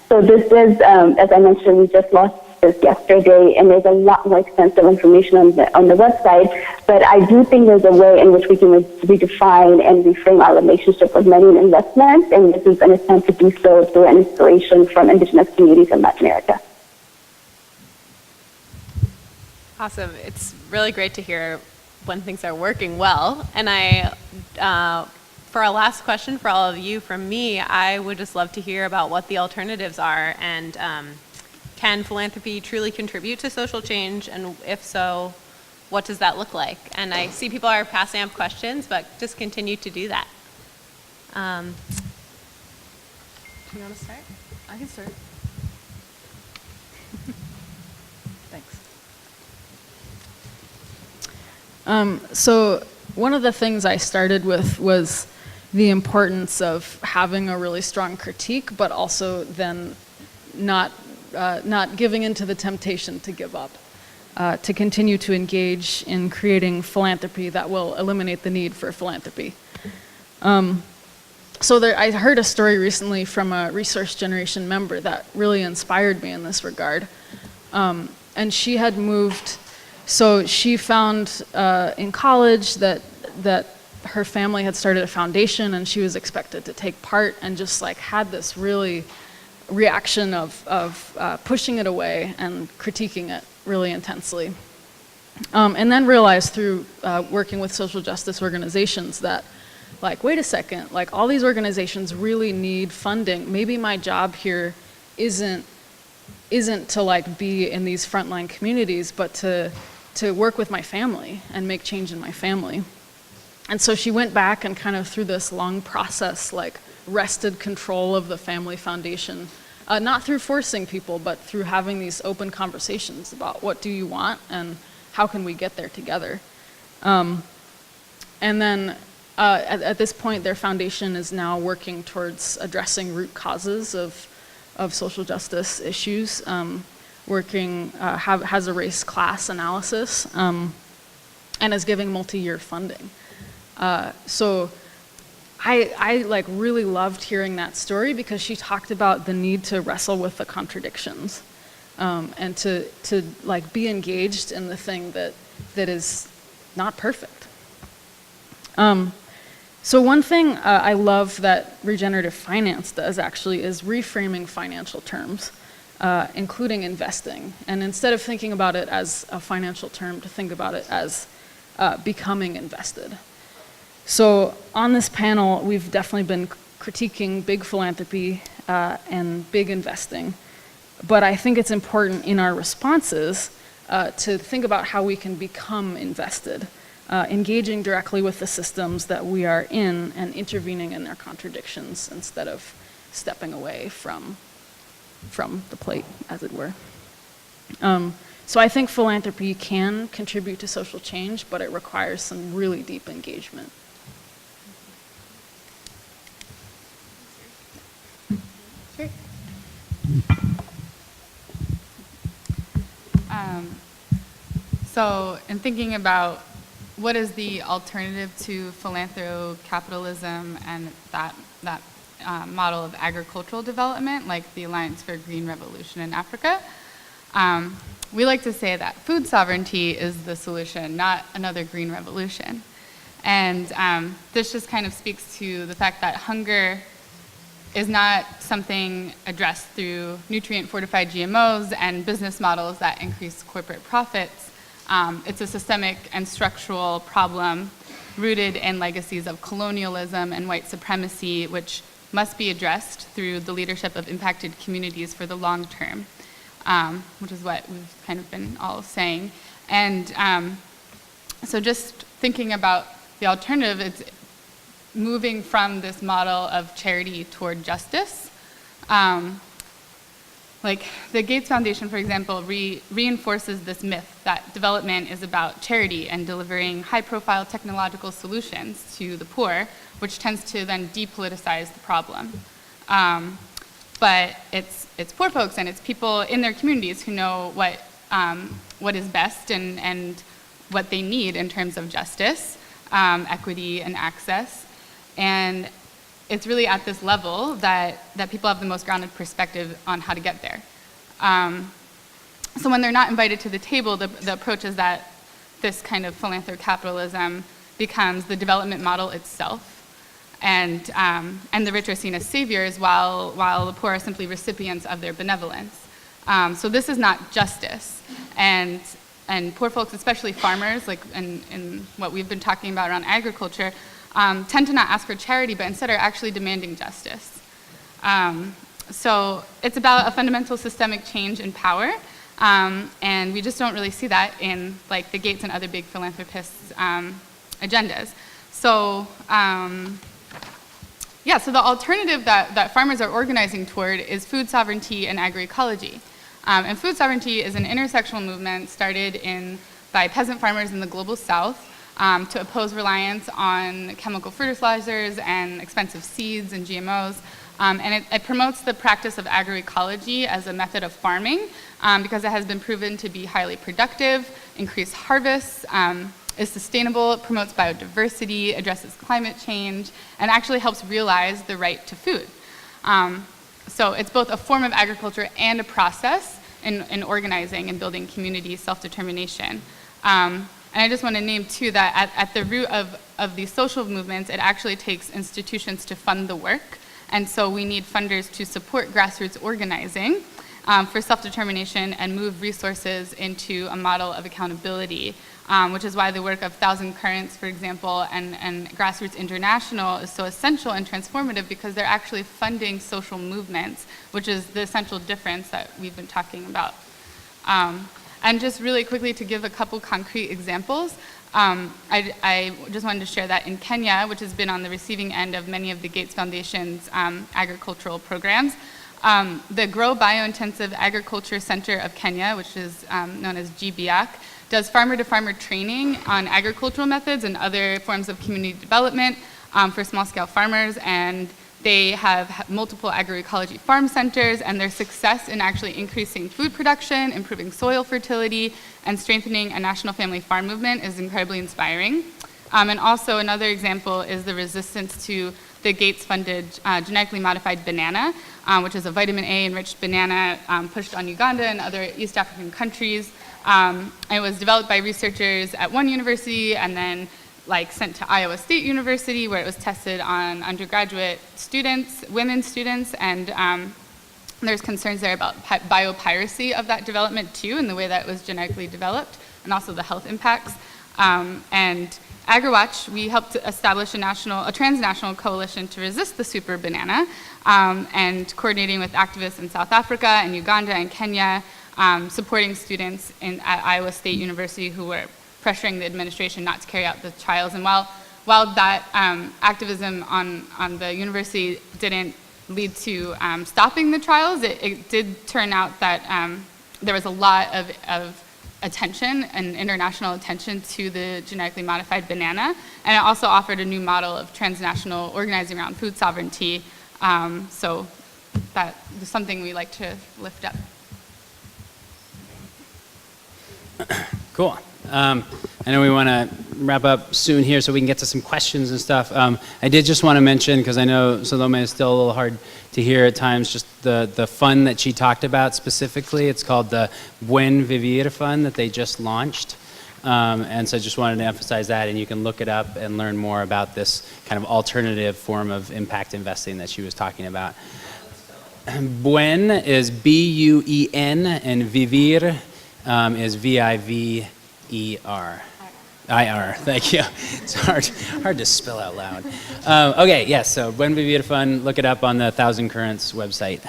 So this is, as I mentioned, we just launched this yesterday, and there's a lot more extensive information on the website. But I do think there's a way in which we can redefine and reframe our relationship with money and investment, and this is an attempt to do so through an inspiration from indigenous communities in Latin America. Awesome. It's really great to hear when things are working well. And for our last question for all of you, from me, I would just love to hear about what the alternatives are, and can philanthropy truly contribute to social change? And if so, what does that look like? And I see people are passing up questions, but just continue to do that. Do you want to start? I can start. Thanks. So one of the things I started with was the importance of having a really strong critique, but also then not giving into the temptation to give up, to continue to engage in creating philanthropy that will eliminate the need for philanthropy. I heard a story recently from a Resource Generation member that really inspired me in this regard. And she had moved, so she found in college that her family had started a foundation, and she was expected to take part, and just like had this really reaction of pushing it away and critiquing it really intensely. And then realized through working with social justice organizations that, like, wait a second, like all these organizations really need funding. Maybe my job here isn't to like be in these frontline communities, but to work with my family and make change in my family. And so she went back and kind of through this long process, like wrested control of the family foundation, not through forcing people, but through having these open conversations about what do you want and how can we get there together. And then at this point, their foundation is now working towards addressing root causes of social justice issues, has a race class analysis, and is giving multi-year funding. So I like really loved hearing that story because she talked about the need to wrestle with the contradictions, and to like be engaged in the thing that is not perfect. So one thing I love that regenerative finance does actually is reframing financial terms, including investing. And instead of thinking about it as a financial term, to think about it as becoming invested. So on this panel, we've definitely been critiquing big philanthropy and big investing. But I think it's important in our responses to think about how we can become invested, engaging directly with the systems that we are in and intervening in their contradictions instead of stepping away from the plate, as it were. So I think philanthropy can contribute to social change, but it requires some really deep engagement. Sure. So in thinking about what is the alternative to philanthrocapitalism and that model of agricultural development, like the Alliance for a Green Revolution in Africa, we like to say that food sovereignty is the solution, not another green revolution. And this just kind of speaks to the fact that hunger is not something addressed through nutrient-fortified GMOs and business models that increase corporate profits. It's a systemic and structural problem rooted in legacies of colonialism and white supremacy, which must be addressed through the leadership of impacted communities for the long term, which is what we've kind of been all saying. And so just thinking about the alternative, it's moving from this model of charity toward justice. Like the Gates Foundation, for example, reinforces this myth that development is about charity and delivering high-profile technological solutions to the poor, which tends to then depoliticize the problem. But it's poor folks and it's people in their communities who know what is best and what they need in terms of justice, equity, and access. And it's really at this level that people have the most grounded perspective on how to get there. So when they're not invited to the table, the approach is that this kind of philanthrocapitalism becomes the development model itself. And the rich are seen as saviors while the poor are simply recipients of their benevolence. So this is not justice. And poor folks, especially farmers, like in what we've been talking about around agriculture, tend to not ask for charity, but instead are actually demanding justice. So it's about a fundamental systemic change in power, and we just don't really see that in like the Gates and other big philanthropists' agendas. So so the alternative that farmers are organizing toward is food sovereignty and agroecology. And food sovereignty is an intersectional movement started by peasant farmers in the global south to oppose reliance on chemical fertilizers and expensive seeds and GMOs. And it promotes the practice of agroecology as a method of farming because it has been proven to be highly productive, increase harvests, is sustainable, promotes biodiversity, addresses climate change, and actually helps realize the right to food. So it's both a form of agriculture and a process in organizing and building community self-determination. And I just want to name, too, that at the root of these social movements, it actually takes institutions to fund the work. And so we need funders to support grassroots organizing for self-determination and move resources into a model of accountability, which is why the work of Thousand Currents, for example, and Grassroots International is so essential and transformative because they're actually funding social movements, which is the essential difference that we've been talking about. And just really quickly to give a couple concrete examples, I just wanted to share that in Kenya, which has been on the receiving end of many of the Gates Foundation's agricultural programs, the Grow Biointensive Agriculture Center of Kenya, which is known as GBAC, does farmer-to-farmer training on agricultural methods and other forms of community development for small-scale farmers, and they have multiple agroecology farm centers, and their success in actually increasing food production, improving soil fertility, and strengthening a national family farm movement is incredibly inspiring. And also another example is the resistance to the Gates-funded genetically modified banana, which is a vitamin A enriched banana pushed on Uganda and other East African countries. It was developed by researchers at one university and then like sent to Iowa State University, where it was tested on undergraduate students, women students, and there's concerns there about biopiracy of that development too, and the way that it was genetically developed, and also the health impacts. And AgriWatch, we helped establish a transnational coalition to resist the super banana, and coordinating with activists in South Africa and Uganda and Kenya, supporting students at Iowa State University who were pressuring the administration not to carry out the trials. And while that activism on the university didn't lead to stopping the trials, it did turn out that there was a lot of attention and international attention to the genetically modified banana, and it also offered a new model of transnational organizing around food sovereignty. So that is something we like to lift up. Cool. I know we want to wrap up soon here so we can get to some questions and stuff. I did just want to mention, because I know Salome is still a little hard to hear at times, just the fund that she talked about specifically. It's called the Buen Vivir Fund that they just launched. And so I just wanted to emphasize that, and you can look it up and learn more about this kind of alternative form of impact investing that she was talking about. Buen is B-U-E-N, and Vivir is V-I-V-E-R. I-R, thank you. It's hard to spell out loud. Okay, yes, so Buen Vivir Fund, look it up on the Thousand Currents website.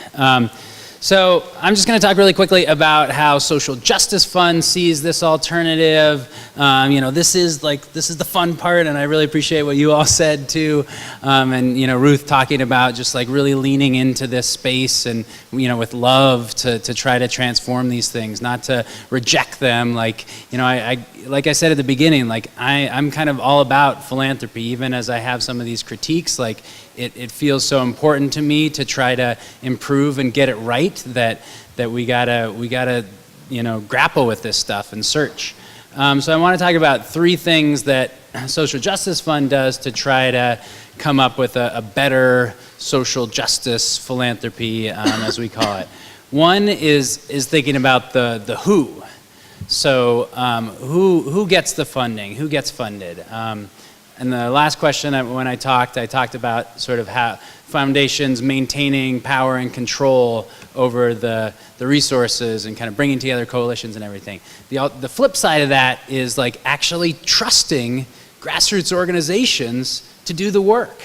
So I'm just going to talk really quickly about how Social Justice Fund sees this alternative. This is the fun part, and I really appreciate what you all said too. And Ruth talking about just like really leaning into this space and with love to try to transform these things, not to reject them. Like I said at the beginning, like I'm kind of all about philanthropy, even as I have some of these critiques. Like it feels so important to me to try to improve and get it right that we gotta grapple with this stuff and search. So I want to talk about three things that Social Justice Fund does to try to come up with a better social justice philanthropy, as we call it. One is thinking about the who. So who gets the funding? Who gets funded? And the last question, when I talked about sort of how foundations maintaining power and control over the resources and kind of bringing together coalitions and everything. The flip side of that is like actually trusting grassroots organizations to do the work.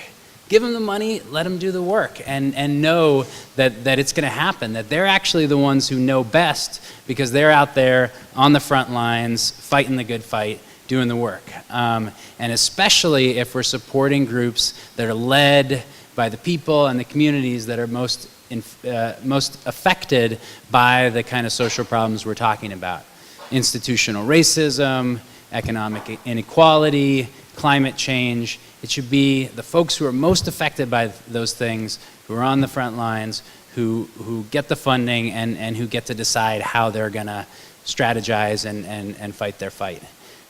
Give them the money, let them do the work, and know that it's going to happen, that they're actually the ones who know best because they're out there on the front lines fighting the good fight, doing the work. And especially if we're supporting groups that are led by the people and the communities that are most affected by the kind of social problems we're talking about. Institutional racism, economic inequality, climate change. It should be the folks who are most affected by those things, who are on the front lines, who get the funding and who get to decide how they're gonna strategize and fight their fight,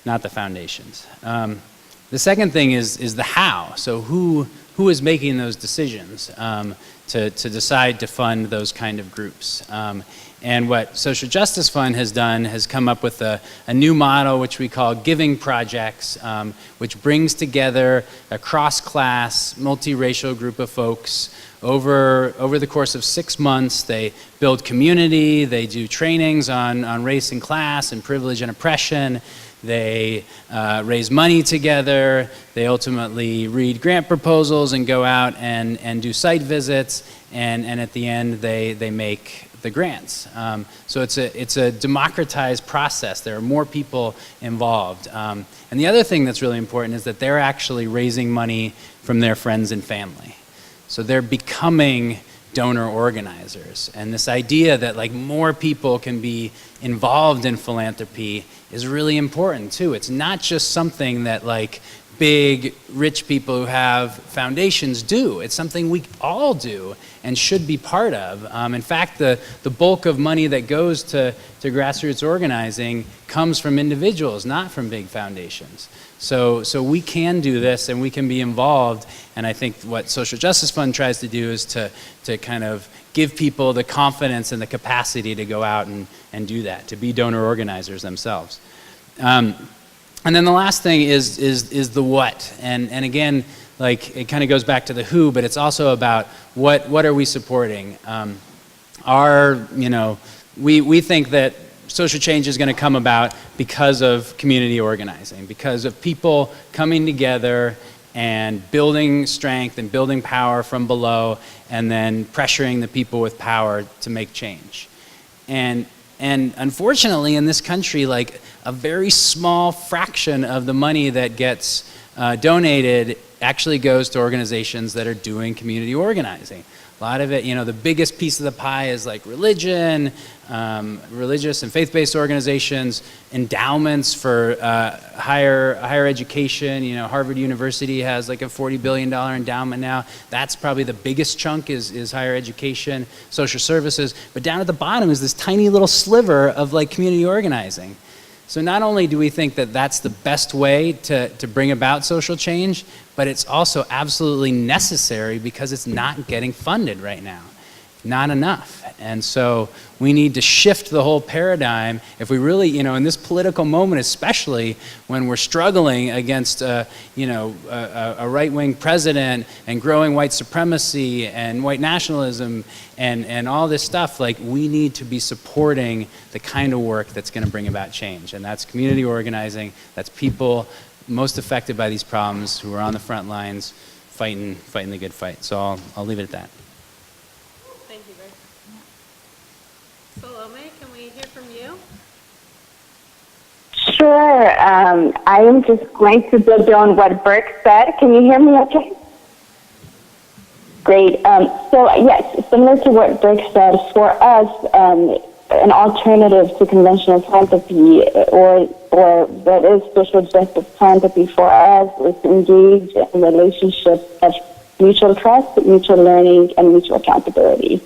not the foundations. The second thing is the how. So who is making those decisions to decide to fund those kind of groups? And what Social Justice Fund has done has come up with a new model which we call giving projects, which brings together a cross-class, multiracial group of folks. Over the course of 6 months, they build community, they do trainings on race and class and privilege and oppression. They raise money together, they ultimately read grant proposals and go out and do site visits, and at the end they make the grants. So it's a democratized process. There are more people involved. And the other thing that's really important is that they're actually raising money from their friends and family. So they're becoming donor organizers. And this idea that like more people can be involved in philanthropy is really important too. It's not just something that like big rich people who have foundations do. It's something we all do and should be part of. In fact, the bulk of money that goes to grassroots organizing comes from individuals, not from big foundations. So we can do this and we can be involved, and I think what Social Justice Fund tries to do is to kind of give people the confidence and the capacity to go out and do that, to be donor organizers themselves. And then the last thing is the what. And again, like it kind of goes back to the who, but it's also about what are we supporting? We think that social change is going to come about because of community organizing, because of people coming together and building strength and building power from below, and then pressuring the people with power to make change. And unfortunately, in this country, like a very small fraction of the money that gets donated actually goes to organizations that are doing community organizing. A lot of it, the biggest piece of the pie is like religion, religious and faith-based organizations, endowments for higher education. Harvard University has like a $40 billion endowment now. That's probably the biggest chunk is higher education, social services. But down at the bottom is this tiny little sliver of like community organizing. So not only do we think that that's the best way to bring about social change, but it's also absolutely necessary because it's not getting funded right now. Not enough. And so we need to shift the whole paradigm if we really, in this political moment, especially when we're struggling against, a right-wing president and growing white supremacy and white nationalism and all this stuff, like we need to be supporting the kind of work that's going to bring about change. And that's community organizing. That's people most affected by these problems who are on the front lines fighting the good fight. So I'll leave it at that. Thank you, Greg. Salome, can we hear from you? Sure. I am just going to build on what Burke said. Can you hear me okay? Great. So yes, similar to what Burke said, for us, an alternative to conventional philanthropy or what is social justice philanthropy for us is to engage in relationships of mutual trust, mutual learning, and mutual accountability.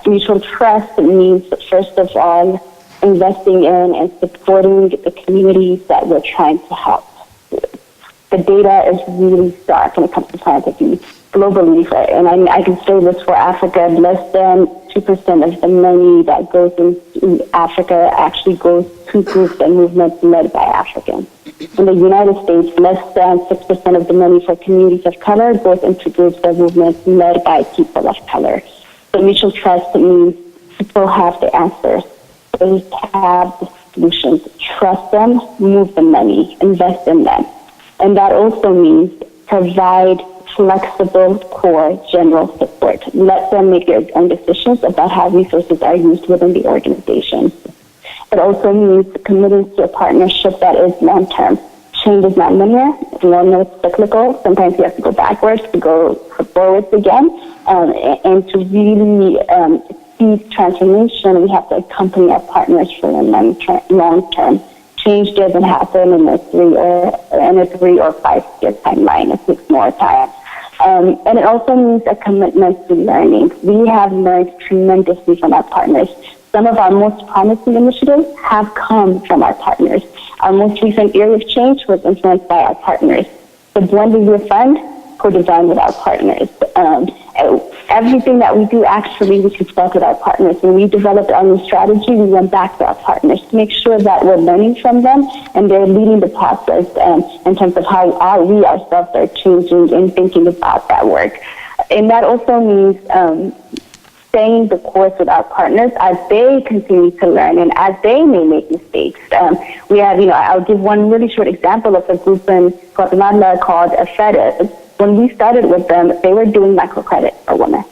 Mutual trust means, first of all, investing in and supporting the communities that we're trying to help. The data is really stark when it comes to philanthropy globally, and I can say this for Africa, less than 2% of the money that goes into Africa actually goes to groups and movements led by Africans. In the United States, less than 6% of the money for communities of color goes into groups and movements led by people of color. So mutual trust means people have the answers. They have the solutions. Trust them, move the money, invest in them. And that also means provide flexible, core, general support. Let them make their own decisions about how resources are used within the organization. It also means committing to a partnership that is long-term. Change is not linear. We all know it's cyclical. Sometimes we have to go backwards to go forwards again. And to really see transformation, we have to accompany our partners for the long term. Change doesn't happen in a 3 or 5 year timeline. It takes more time. And it also means a commitment to learning. We have learned tremendously from our partners. Some of our most promising initiatives have come from our partners. Our most recent area of change was influenced by our partners. The Blended Year Fund, co-designed with our partners. Everything that we do, actually, we consult with our partners. When we developed our new strategy, we went back to our partners to make sure that we're learning from them and they're leading the process in terms of how we ourselves are changing and thinking about that work. And that also means staying the course with our partners as they continue to learn and as they may make mistakes. We have, I'll give one really short example of a group in Guatemala called FEDES. When we started with them, they were doing microcredit for women.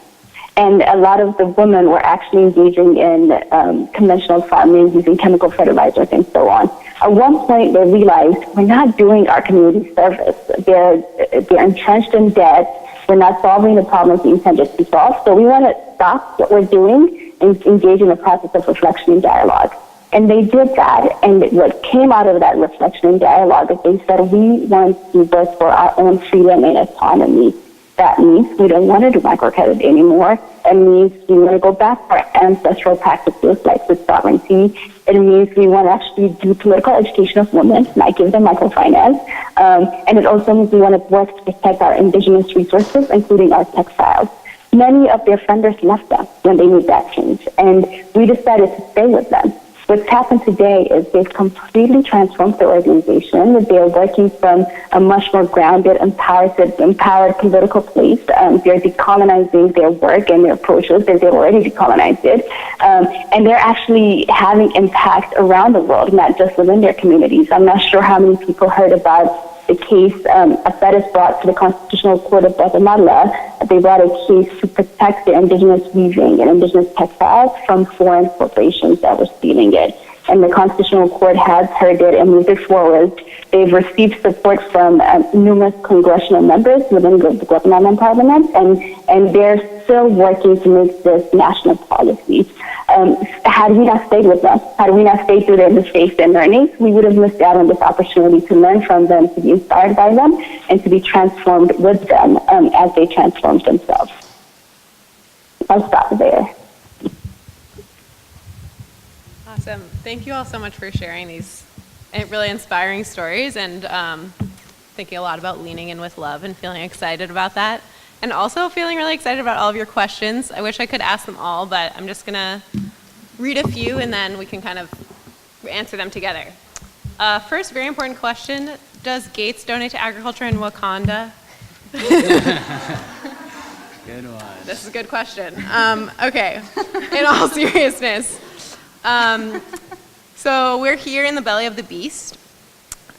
And a lot of the women were actually engaging in conventional farming, using chemical fertilizers and so on. At one point, they realized we're not doing our community service. They're entrenched in debt. We're not solving the problems we intended to solve. So we want to stop what we're doing and engage in a process of reflection and dialogue. And they did that, and what came out of that reflection and dialogue is they said, we want to work for our own freedom and autonomy. That means we don't want to do microcredit anymore. It means we want to go back to our ancestral practices like with sovereignty. It means we want to actually do political education of women, not give them microfinance. And it also means we want to work to protect our indigenous resources, including our textiles. Many of their funders left them when they made that change, and we decided to stay with them. What's happened today is they've completely transformed their organization. They're working from a much more grounded, empowered political place. They're decolonizing their work and their approaches. They've already decolonized it. And they're actually having impact around the world, not just within their communities. I'm not sure how many people heard about the case a FEDIS brought to the Constitutional Court of Guatemala. They brought a case to protect the indigenous weaving and indigenous textiles from foreign corporations that were stealing it. And the Constitutional Court has heard it and moved it forward. They've received support from numerous congressional members within the Guatemalan parliament, and they're still working to make this national policy. Had we not stayed with them, had we not stayed through their mistakes and learnings, we would have missed out on this opportunity to learn from them, to be inspired by them, and to be transformed with them as they transformed themselves. I'll stop there. Awesome. Thank you all so much for sharing these really inspiring stories and thinking a lot about leaning in with love and feeling excited about that. And also feeling really excited about all of your questions. I wish I could ask them all, but I'm just going to read a few and then we can kind of answer them together. First, very important question. Does Gates donate to agriculture in Wakanda? Good one. This is a good question. Okay, in all seriousness. So we're here in the belly of the beast,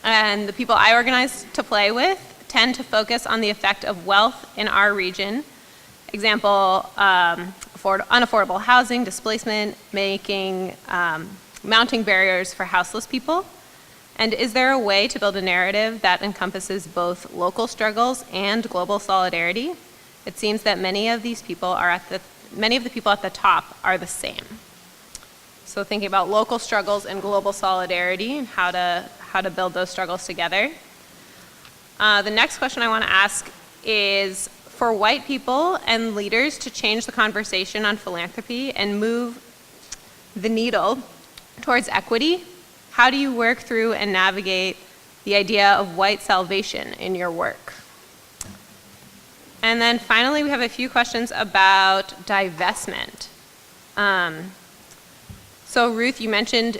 and the people I organize to play with tend to focus on the effect of wealth in our region. Example, unaffordable housing, displacement, mounting barriers for houseless people. And is there a way to build a narrative that encompasses both local struggles and global solidarity? It seems that many of the people at the top are the same. So thinking about local struggles and global solidarity and how to build those struggles together. The next question I want to ask is, for white people and leaders to change the conversation on philanthropy and move the needle towards equity, how do you work through and navigate the idea of white salvation in your work? And then finally, we have a few questions about divestment. So Ruth, you mentioned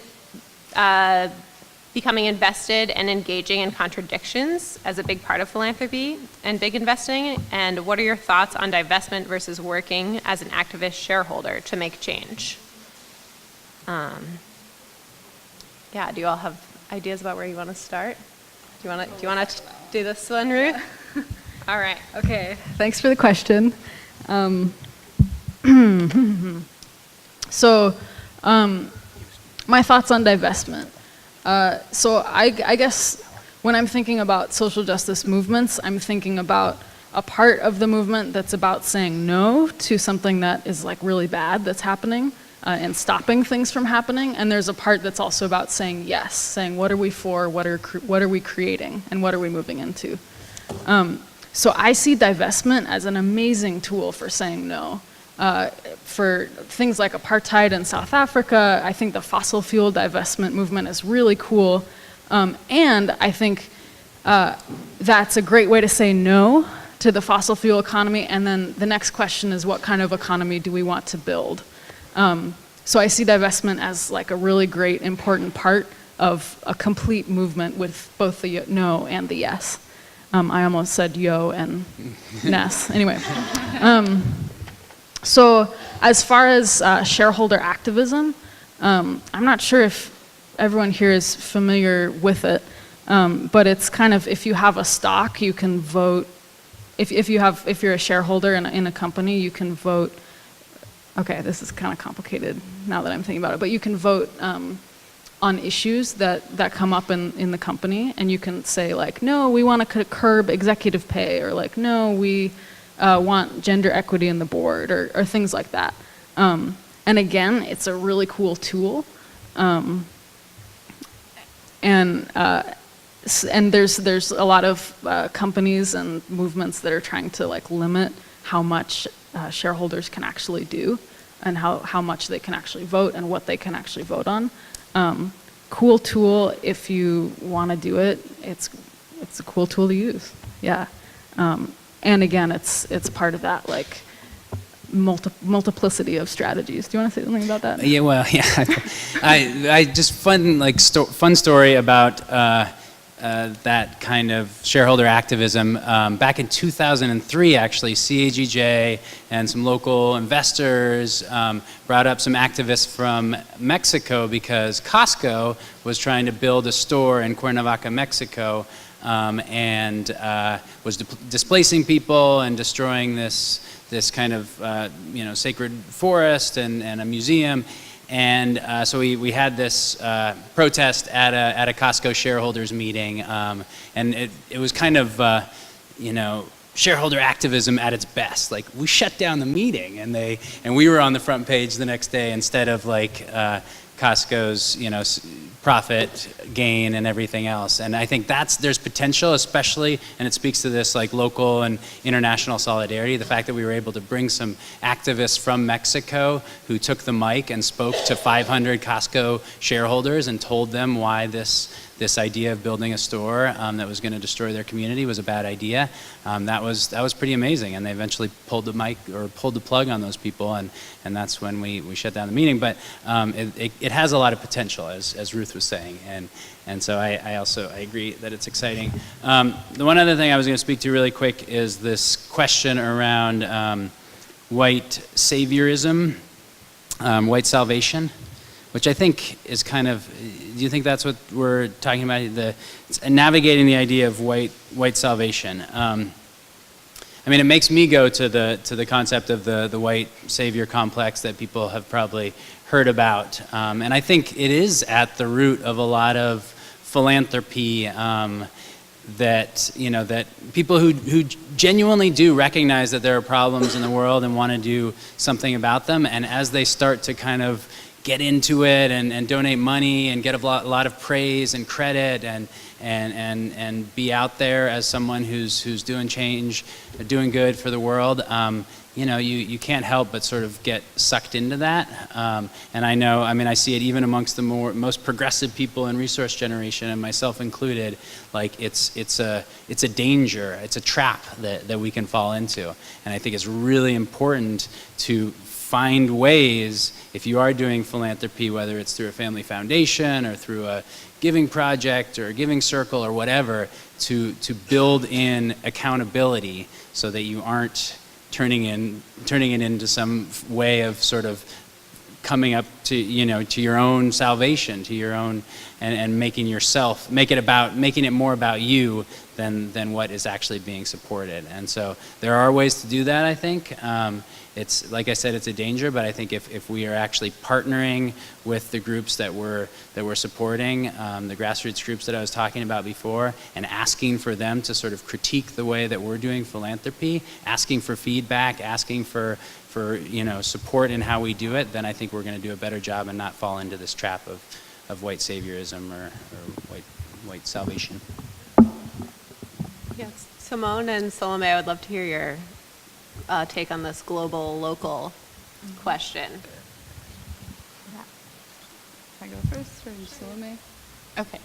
becoming invested and engaging in contradictions as a big part of philanthropy and big investing. And what are your thoughts on divestment versus working as an activist shareholder to make change? Yeah, do you all have ideas about where you want to start? Do you want to do this one, Ruth? All right. Okay, thanks for the question. So, my thoughts on divestment. So I guess when I'm thinking about social justice movements, I'm thinking about a part of the movement that's about saying no to something that is like really bad that's happening and stopping things from happening. And there's a part that's also about saying yes, saying what are we for, what are we creating, and what are we moving into. So I see divestment as an amazing tool for saying no. For things like apartheid in South Africa, I think the fossil fuel divestment movement is really cool. And I think that's a great way to say no to the fossil fuel economy. And then the next question is, what kind of economy do we want to build? So I see divestment as like a really great, important part of a complete movement with both the no and the yes. I almost said yo and ness. Anyway. So as far as shareholder activism, I'm not sure if everyone here is familiar with it, but it's kind of, if you have a stock, you can vote. If you're a shareholder in a company, you can vote. Okay, this is kind of complicated now that I'm thinking about it, but you can vote on issues that come up in the company, and you can say like, no, we want to curb executive pay, or like, no, we want gender equity in the board, or things like that. And again, it's a really cool tool. And there's a lot of companies and movements that are trying to like limit how much shareholders can actually do, and how much they can actually vote, and what they can actually vote on. Cool tool if you want to do it. It's a cool tool to use. Yeah. And again, it's part of that like multiplicity of strategies. Do you want to say something about that? Yeah, well, yeah. I just fun story about that kind of shareholder activism. Back in 2003, actually, CAGJ and some local investors brought up some activists from Mexico because Costco was trying to build a store in Cuernavaca, Mexico, and was displacing people and destroying this kind of sacred forest and a museum. And so we had this protest at a Costco shareholders meeting, and it was kind of shareholder activism at its best. Like, we shut down the meeting, and we were on the front page the next day instead of like Costco's profit gain and everything else. And I think there's potential, especially, and it speaks to this like local and international solidarity, the fact that we were able to bring some activists from Mexico who took the mic and spoke to 500 Costco shareholders and told them why this idea of building a store that was going to destroy their community was a bad idea. That was pretty amazing, and they eventually pulled the plug on those people, and that's when we shut down the meeting. But it has a lot of potential, as Ruth was saying, and so I agree that it's exciting. The one other thing I was going to speak to really quick is this question around white saviorism, white salvation, which I think is kind of, do you think that's what we're talking about? Navigating the idea of white salvation. I mean, it makes me go to the concept of the white savior complex that people have probably heard about, and I think it is at the root of a lot of philanthropy. That people who genuinely do recognize that there are problems in the world and want to do something about them, and as they start to kind of get into it and donate money and get a lot of praise and credit and be out there as someone who's doing change, doing good for the world, you can't help but sort of get sucked into that. And I see it even amongst the most progressive people in resource generation, and myself included. Like it's a danger, it's a trap that we can fall into. And I think it's really important to find ways, if you are doing philanthropy, whether it's through a family foundation or through a giving project or a giving circle or whatever, to build in accountability so that you aren't turning it into some way of sort of coming up to your own salvation, to your own, and making it more about you than what is actually being supported. And so there are ways to do that, I think. It's, like I said, it's a danger, but I think if we are actually partnering with the groups that we're supporting, the grassroots groups that I was talking about before, and asking for them to sort of critique the way that we're doing philanthropy, asking for feedback, asking for support in how we do it, then I think we're going to do a better job and not fall into this trap of white saviorism or white salvation. Yes, Simone and Salome, I would love to hear your take on this global-local question. Yeah. Can I go first, or Salome? Okay.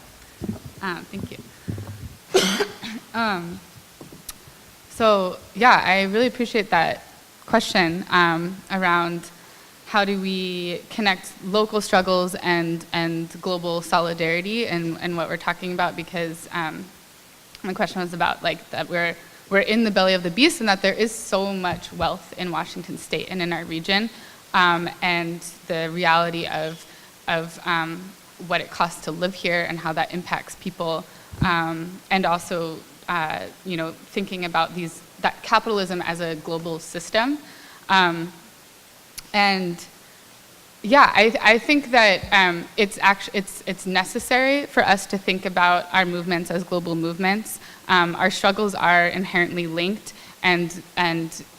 Thank you. So yeah, I really appreciate that question around how do we connect local struggles and global solidarity and what we're talking about, because my question was about like that we're in the belly of the beast and that there is so much wealth in Washington State and in our region, and the reality of what it costs to live here and how that impacts people, and also thinking about that capitalism as a global system, and yeah, I think that it's necessary for us to think about our movements as global movements. Our struggles are inherently linked, and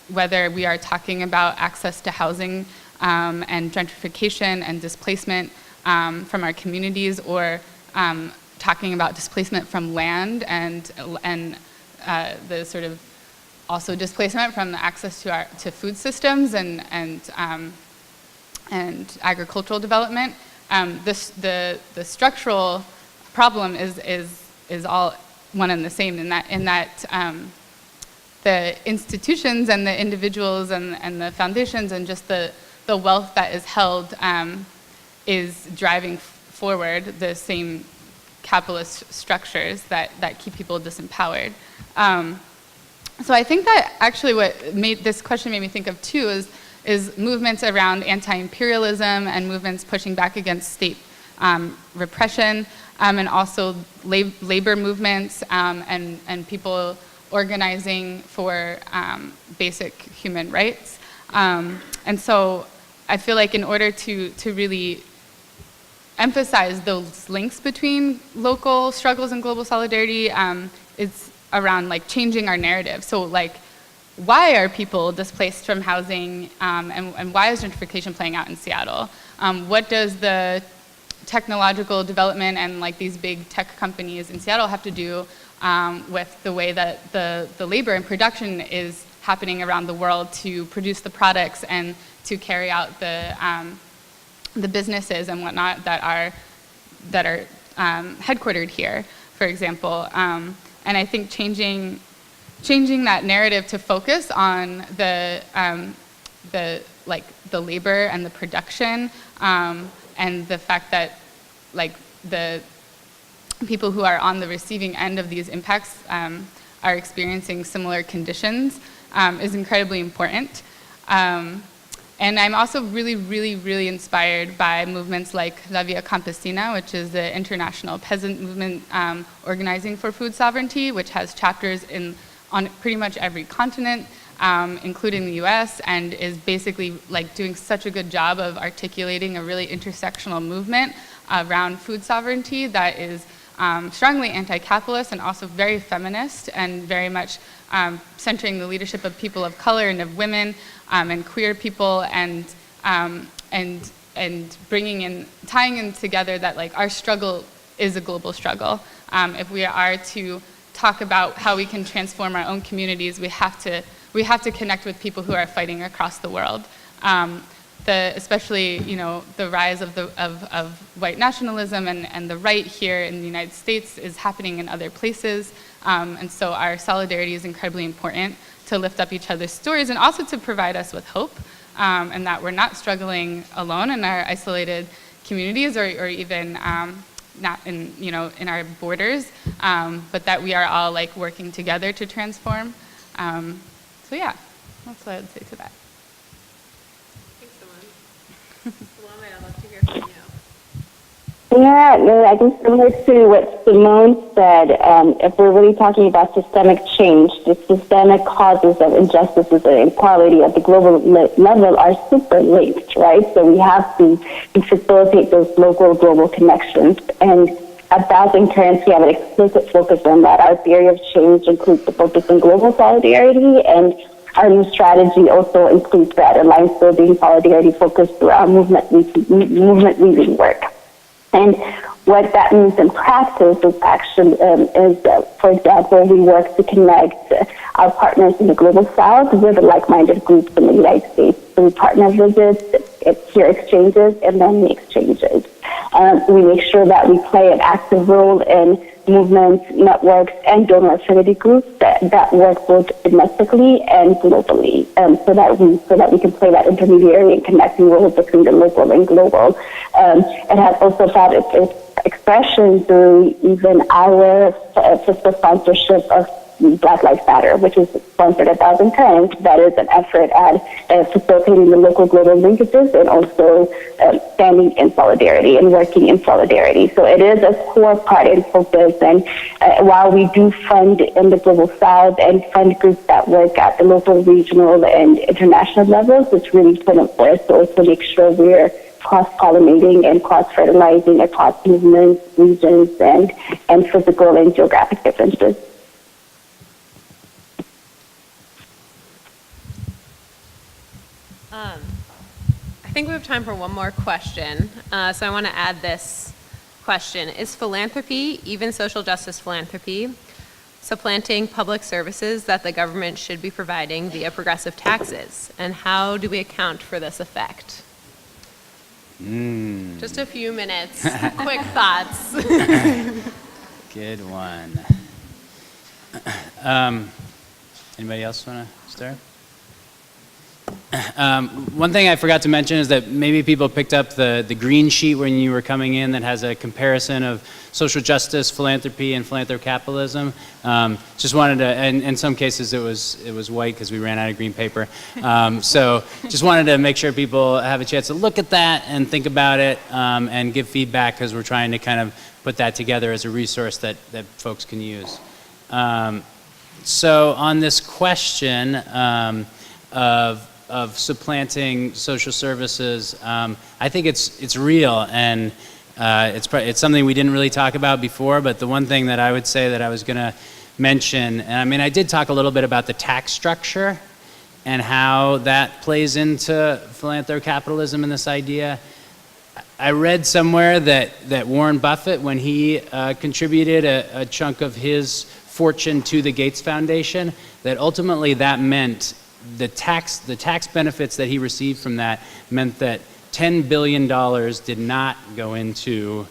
whether we are talking about access to housing and gentrification and displacement from our communities, or talking about displacement from land and the sort of also displacement from the access to food systems and agricultural development, the structural problem is all one and the same in that the institutions and the individuals and the foundations and just the wealth that is held is driving forward the same capitalist structures that keep people disempowered. So I think that actually what made this question made me think of too is movements around anti-imperialism and movements pushing back against state repression, and also labor movements and people organizing for basic human rights. And so I feel like in order to really emphasize those links between local struggles and global solidarity, it's around like changing our narrative. So like, why are people displaced from housing, and why is gentrification playing out in Seattle? What does the technological development and like these big tech companies in Seattle have to do with the way that the labor and production is happening around the world to produce the products and to carry out the businesses and whatnot that are headquartered here, for example. And I think changing that narrative to focus on the labor and the production, and the fact that like the people who are on the receiving end of these impacts are experiencing similar conditions is incredibly important. And I'm also really, really, really inspired by movements like La Via Campesina, which is the international peasant movement organizing for food sovereignty, which has chapters on pretty much every continent, including the US, and is basically like doing such a good job of articulating a really intersectional movement around food sovereignty that is strongly anti-capitalist and also very feminist and very much centering the leadership of people of color and of women and queer people, and tying in together that like our struggle is a global struggle. If we are to talk about how we can transform our own communities, we have to connect with people who are fighting across the world. Especially, you know, the rise of white nationalism and the right here in the United States is happening in other places, and so our solidarity is incredibly important to lift up each other's stories and also to provide us with hope, and that we're not struggling alone in our isolated communities or even not in, you know, in our borders, but that we are all like working together to transform. So yeah, that's what I would say to that. Salome, I'd love to hear from you. Yeah, no, I think similar to what Simone said, if we're really talking about systemic change, the systemic causes of injustices and inequality at the global level are super linked, right? So we have to facilitate those local global connections. And at Thousand Currents, we have an explicit focus on that. Our theory of change includes the focus on global solidarity, and our new strategy also includes that, alliance building, solidarity focused around movement leading work. And what that means in practice is actually, for example, we work to connect our partners in the Global South with like-minded groups in the United States. So we partner visits, peer exchanges, and then exchanges. We make sure that we play an active role in movements, networks, and donor affinity groups that work both domestically and globally, so that we can play that intermediary and connecting role between the local and global. It has also found its expression through even our fiscal sponsorship of Black Lives Matter, which is sponsored at Thousand Currents. That is an effort at facilitating the local global linkages and also standing in solidarity and working in solidarity. So it is a core part and focus. And while we do fund in the Global South and fund groups that work at the local, regional, and international levels, it's really important for us to also make sure we're cross-pollinating and cross-fertilizing across movements, regions, and physical and geographic differences. I think we have time for one more question. So I want to add this question. Is philanthropy, even social justice philanthropy, supplanting public services that the government should be providing via progressive taxes? And how do we account for this effect? Just a few minutes. Quick thoughts. Good one. Anybody else want to start? One thing I forgot to mention is that maybe people picked up the green sheet when you were coming in that has a comparison of social justice, philanthropy, and philanthropic capitalism. Just wanted to, and in some cases it was white because we ran out of green paper. So just wanted to make sure people have a chance to look at that and think about it and give feedback, because we're trying to kind of put that together as a resource that folks can use. So on this question of supplanting social services, I think it's real, and it's something we didn't really talk about before, but the one thing that I would say that I was going to mention, and I mean, I did talk a little bit about the tax structure and how that plays into philanthropic capitalism and this idea. I read somewhere that Warren Buffett, when he contributed a chunk of his fortune to the Gates Foundation, that ultimately that meant the tax benefits that he received from that meant that $10 billion did not go into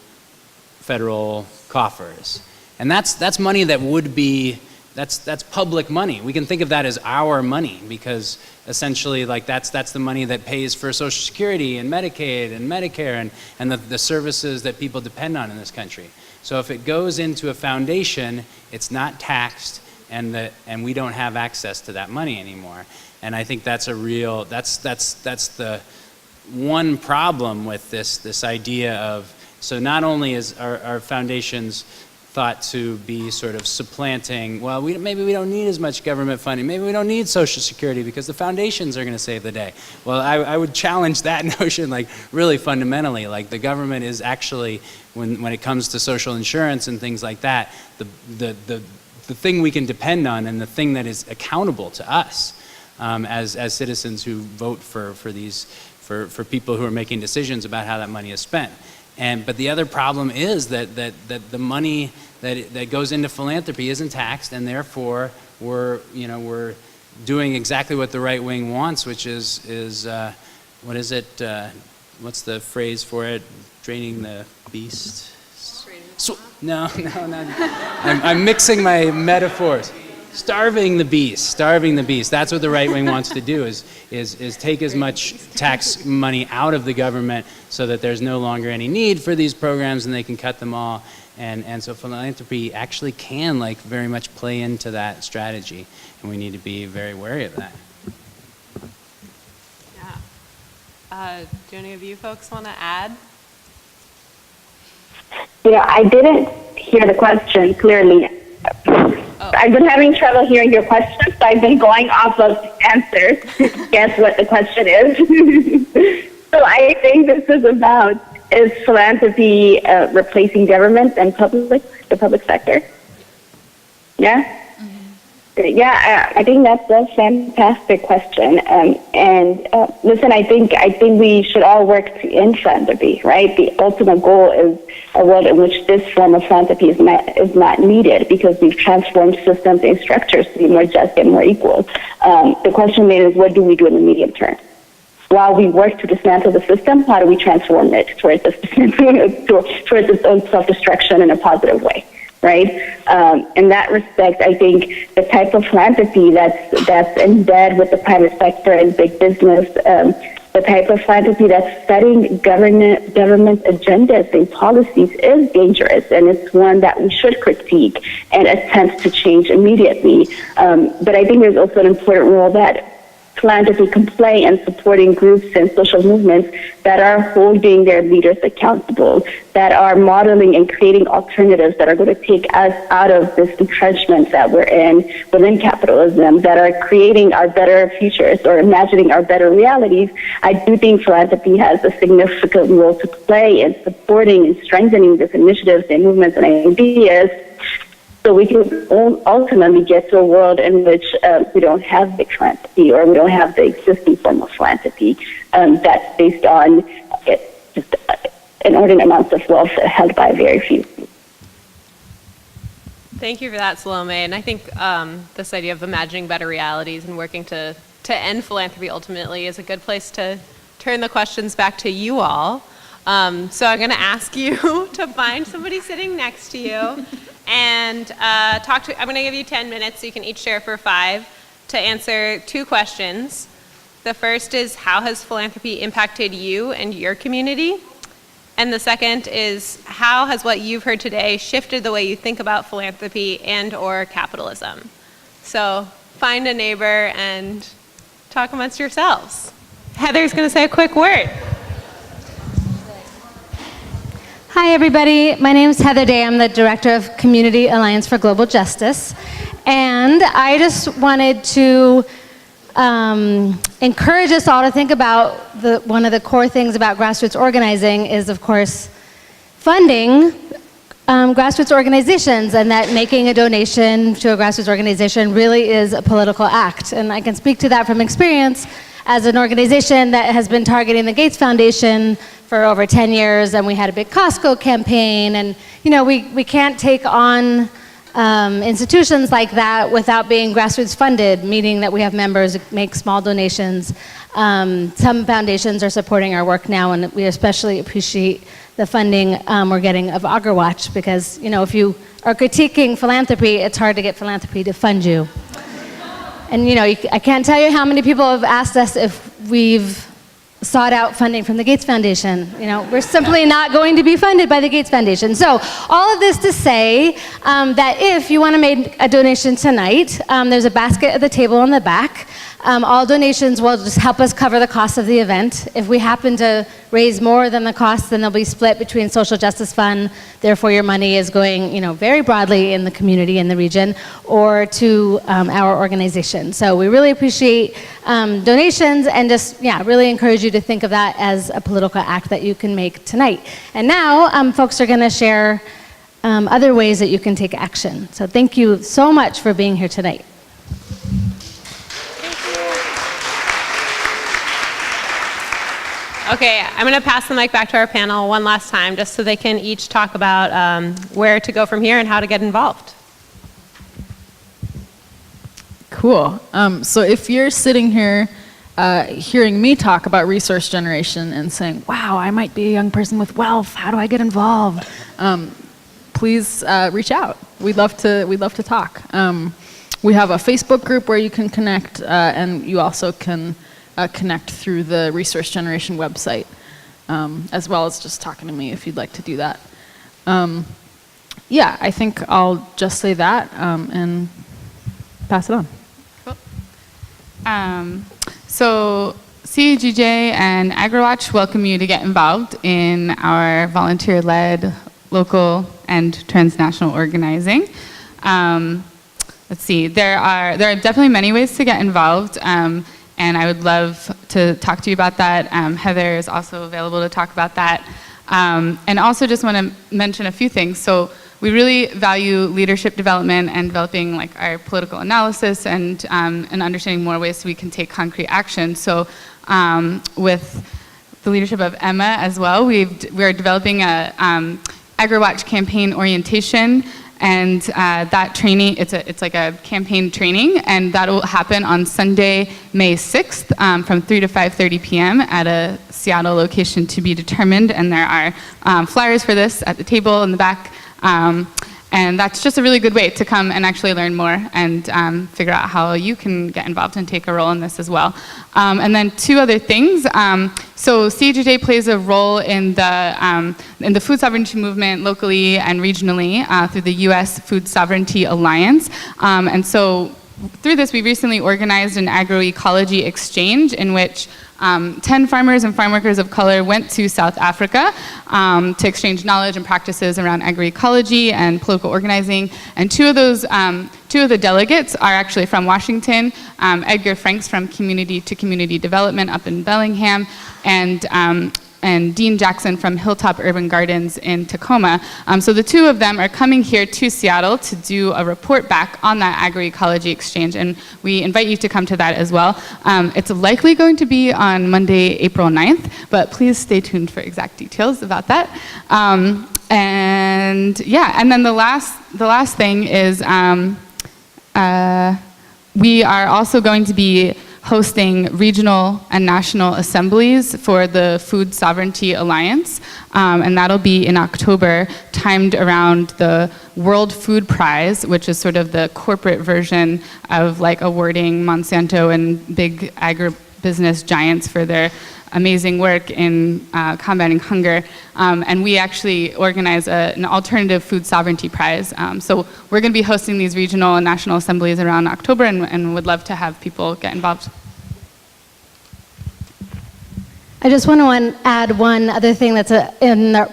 federal coffers. And that's money that would be, that's public money. We can think of that as our money, because essentially like that's the money that pays for Social Security and Medicaid and Medicare and the services that people depend on in this country. So if it goes into a foundation, it's not taxed, and we don't have access to that money anymore. And I think that's a real, that's the one problem with this idea of, so not only is our foundations thought to be sort of supplanting, well, maybe we don't need as much government funding, maybe we don't need Social Security because the foundations are going to save the day. Well, I would challenge that notion, like really fundamentally. Like the government is actually, when it comes to social insurance and things like that, the thing we can depend on, and the thing that is accountable to us as citizens who vote for people who are making decisions about how that money is spent. But the other problem is that the money that goes into philanthropy isn't taxed, and therefore we're doing exactly what the right wing wants, which is what is it? What's the phrase for it? Draining the beast. No, not. I'm mixing my metaphors. Starving the beast. That's what the right wing wants to do, is take as much tax money out of the government so that there's no longer any need for these programs and they can cut them all. And so philanthropy actually can like very much play into that strategy, and we need to be very wary of that. Yeah. Do any of you folks want to add? I didn't hear the question clearly. I've been having trouble hearing your question, so I've been going off of answers to guess what the question is. So I think this is about, is philanthropy replacing government and the public sector? Yeah? Yeah, I think that's a fantastic question. Listen, I think we should all work in philanthropy, right? The ultimate goal is a world in which this form of philanthropy is not needed, because we've transformed systems and structures to be more just and more equal. The question then is, what do we do in the medium term? While we work to dismantle the system, how do we transform it towards its own self-destruction in a positive way? Right? In that respect, I think the type of philanthropy that's in bed with the private sector and big business, the type of philanthropy that's setting government agendas and policies is dangerous, and it's one that we should critique and attempt to change immediately. But I think there's also an important role that philanthropy can play in supporting groups and social movements that are holding their leaders accountable, that are modeling and creating alternatives that are going to take us out of this entrenchment that we're in within capitalism, that are creating our better futures or imagining our better realities. I do think philanthropy has a significant role to play in supporting and strengthening these initiatives and movements and ideas, so we can ultimately get to a world in which we don't have big philanthropy, or we don't have the existing form of philanthropy that's based on just inordinate amounts of wealth held by very few. Thank you for that, Salome. And I think this idea of imagining better realities and working to end philanthropy ultimately is a good place to turn the questions back to you all. So I'm going to ask you to find somebody sitting next to you and I'm going to give you 10 minutes, so you can each share for 5. to answer two questions. The first is, how has philanthropy impacted you and your community? And the second is, how has what you've heard today shifted the way you think about philanthropy and or capitalism? So find a neighbor and talk amongst yourselves. Heather's going to say a quick word. Hi, everybody. My name is Heather Day. I'm the Director of Community Alliance for Global Justice. And I just wanted to encourage us all to think about one of the core things about grassroots organizing is, of course, funding grassroots organizations, and that making a donation to a grassroots organization really is a political act. And I can speak to that from experience as an organization that has been targeting the Gates Foundation for over 10 years, and we had a big Costco campaign, and we can't take on institutions like that without being grassroots funded, meaning that we have members make small donations. Some foundations are supporting our work now, and we especially appreciate the funding we're getting of AgriWatch, because if you are critiquing philanthropy, it's hard to get philanthropy to fund you. And I can't tell you how many people have asked us if we've sought out funding from the Gates Foundation. We're simply not going to be funded by the Gates Foundation. So all of this to say that if you want to make a donation tonight, there's a basket at the table in the back. All donations will just help us cover the cost of the event. If we happen to raise more than the cost, then they'll be split between Social Justice Fund. Therefore, your money is going, very broadly in the community, in the region, or to our organization. So we really appreciate donations, and just, really encourage you to think of that as a political act that you can make tonight. And now, folks are going to share other ways that you can take action. So thank you so much for being here tonight. Okay, I'm going to pass the mic back to our panel one last time, just so they can each talk about where to go from here and how to get involved. Cool. So if you're sitting here hearing me talk about resource generation and saying, wow, I might be a young person with wealth, how do I get involved? Please reach out. We'd love to talk. We have a Facebook group where you can connect, and you also can connect through the Resource Generation website, as well as just talking to me if you'd like to do that. I think I'll just say that and pass it on. Cool. So CAGJ and AgriWatch welcome you to get involved in our volunteer-led local and transnational organizing. Let's see, there are definitely many ways to get involved. And I would love to talk to you about that. Heather is also available to talk about that. And also just want to mention a few things. So we really value leadership development and developing our political analysis and understanding more ways so we can take concrete action. So with the leadership of Emma as well, we're developing a AgriWatch campaign orientation. And that training, it's like a campaign training, and that will happen on Sunday, May 6th from 3 to 5:30 p.m. at a Seattle location to be determined. And there are flyers for this at the table in the back. And that's just a really good way to come and actually learn more and figure out how you can get involved and take a role in this as well. And then two other things. So CAGJ plays a role in the food sovereignty movement locally and regionally through the U.S. Food Sovereignty Alliance. And so through this, we recently organized an agroecology exchange in which 10 farmers and farm workers of color went to South Africa to exchange knowledge and practices around agroecology and political organizing. And two of the delegates are actually from Washington. Edgar Franks from Community to Community Development up in Bellingham, and Dean Jackson from Hilltop Urban Gardens in Tacoma. So the two of them are coming here to Seattle to do a report back on that agroecology exchange, and we invite you to come to that as well. It's likely going to be on Monday, April 9th, but please stay tuned for exact details about that. And then the last thing is we are also going to be hosting regional and national assemblies for the Food Sovereignty Alliance, and that'll be in October, timed around the World Food Prize, which is sort of the corporate version of like awarding Monsanto and big agribusiness giants for their amazing work in combating hunger. And we actually organize an alternative food sovereignty prize. So we're going to be hosting these regional and national assemblies around October, and would love to have people get involved. I just want to add one other thing that's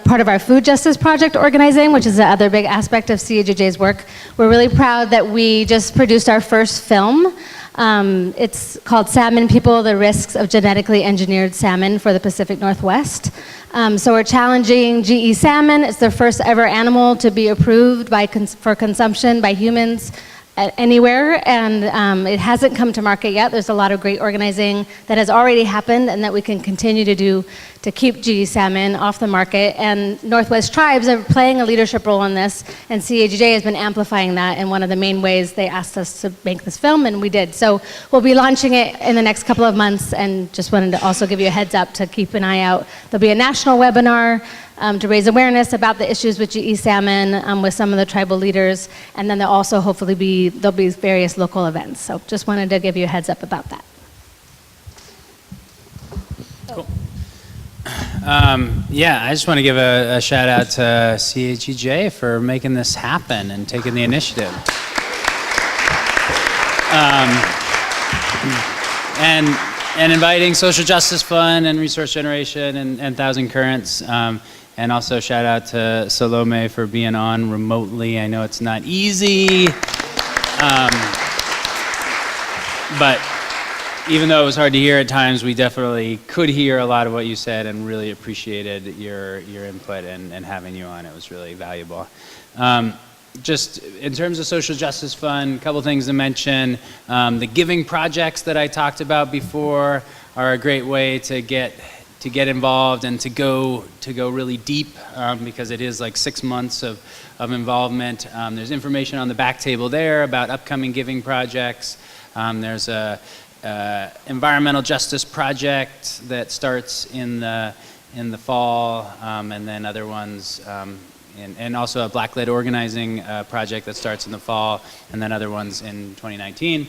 part of our Food Justice Project organizing, which is the other big aspect of CAJJ's work. We're really proud that we just produced our first film. It's called Salmon People, The Risks of Genetically Engineered Salmon for the Pacific Northwest. So we're challenging GE salmon. It's the first ever animal to be approved for consumption by humans anywhere, and it hasn't come to market yet. There's a lot of great organizing that has already happened and that we can continue to do to keep GE salmon off the market. And Northwest tribes are playing a leadership role in this, and CAJJ has been amplifying that, and one of the main ways they asked us to make this film, and we did. So we'll be launching it in the next couple of months, and just wanted to also give you a heads up to keep an eye out. There'll be a national webinar to raise awareness about the issues with GE salmon with some of the tribal leaders, and then there'll also hopefully be various local events. So just wanted to give you a heads up about that. Cool. Yeah, I just want to give a shout out to CAJJ for making this happen and taking the initiative. And inviting Social Justice Fund and Resource Generation and Thousand Currents. And also shout out to Salome for being on remotely. I know it's not easy. But even though it was hard to hear at times, we definitely could hear a lot of what you said and really appreciated your input and having you on. It was really valuable. Just in terms of Social Justice Fund, a couple things to mention. The giving projects that I talked about before are a great way to get involved and to go really deep, because it is like 6 months of involvement. There's information on the back table there about upcoming giving projects. There's a environmental justice project that starts in the fall, and then other ones, and also a Black-led organizing project that starts in the fall, and then other ones in 2019.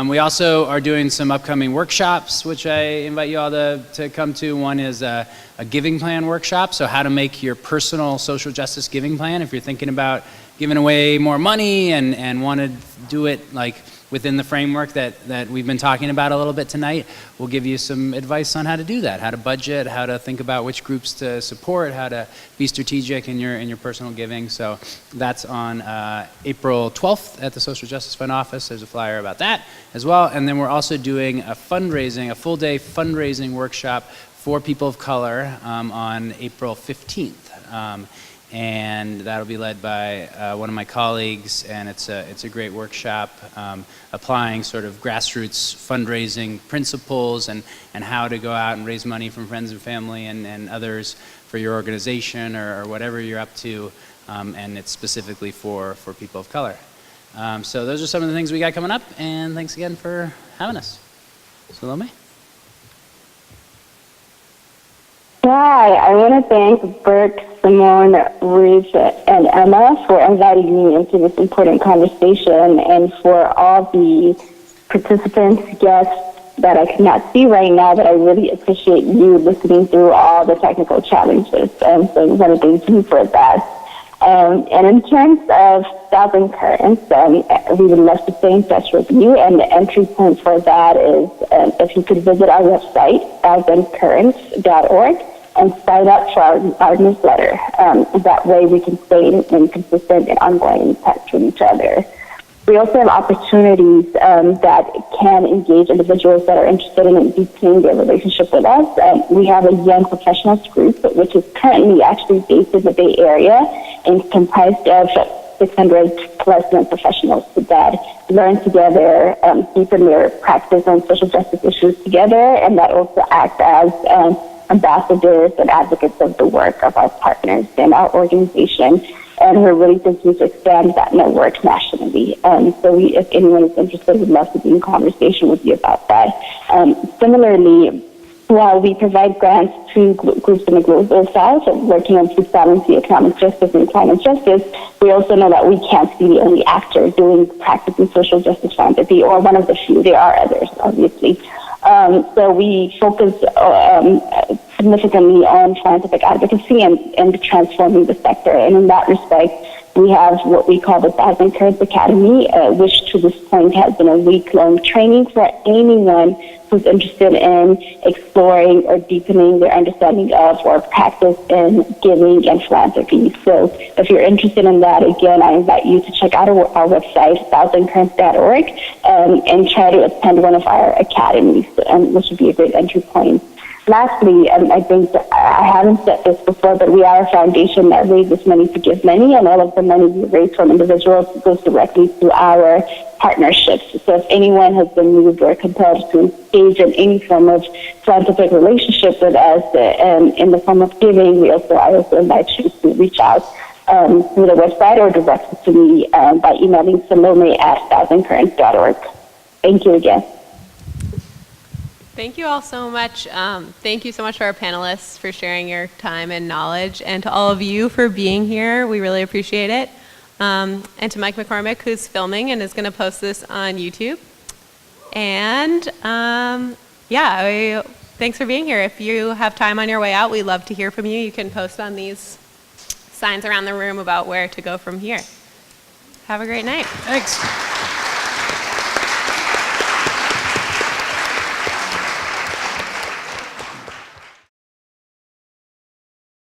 We also are doing some upcoming workshops, which I invite you all to come to. One is a giving plan workshop, so how to make your personal social justice giving plan. If you're thinking about giving away more money and want to do it like within the framework that we've been talking about a little bit tonight, we'll give you some advice on how to do that, how to budget, how to think about which groups to support, how to be strategic in your personal giving. So that's on April 12th at the Social Justice Fund office. There's a flyer about that as well. And then we're also doing a full day fundraising workshop for people of color on April 15th. And that'll be led by one of my colleagues, and it's a great workshop applying sort of grassroots fundraising principles and how to go out and raise money from friends and family and others for your organization or whatever you're up to, and it's specifically for people of color. So those are some of the things we got coming up, and thanks again for having us. Salome? Hi, I want to thank Burke, Simone, Ruth, and Emma for inviting me into this important conversation, and for all the participants, guests that I cannot see right now, but I really appreciate you listening through all the technical challenges, and so I want to thank you for that. And in terms of Thousand Currents, we would love to stay in touch with you, and the entry point for that is if you could visit our website, thousandcurrents.org, and sign up for our newsletter. That way we can stay in consistent and ongoing touch with each other. We also have opportunities that can engage individuals that are interested in deepening their relationship with us. We have a young professionals group, which is currently actually based in the Bay Area and comprised of 600 plus young professionals that learn together, deepen their practice on social justice issues together, and that also act as ambassadors and advocates of the work of our partners in our organization. And we're really thinking to expand that network nationally. So if anyone is interested, we'd love to be in conversation with you about that. Similarly, while we provide grants to groups in the global south working on food sovereignty, economic justice, and climate justice, we also know that we can't be the only actor doing practicing social justice philanthropy, or one of the few. There are others, obviously. So we focus significantly on philanthropic advocacy and transforming the sector. And in that respect, we have what we call the Thousand Currents Academy, which to this point has been a week-long training for anyone who's interested in exploring or deepening their understanding of or practice in giving and philanthropy. So if you're interested in that, again, I invite you to check out our website, thousandcurrents.org, and try to attend one of our academies, which would be a great entry point. Lastly, I think I haven't said this before, but we are a foundation that raises money to give money, and all of the money we raise from individuals goes directly to our partnerships. So if anyone has been moved or compelled to engage in any form of philanthropic relationship with us in the form of giving, I also invite you to reach out through the website or directly to me by emailing salome@thousandcurrents.org. Thank you again. Thank you all so much. Thank you so much to our panelists for sharing your time and knowledge, and to all of you for being here. We really appreciate it. And to Mike McCormick, who's filming and is going to post this on YouTube. And thanks for being here. If you have time on your way out, we'd love to hear from you. You can post on these signs around the room about where to go from here. Have a great night. Thanks.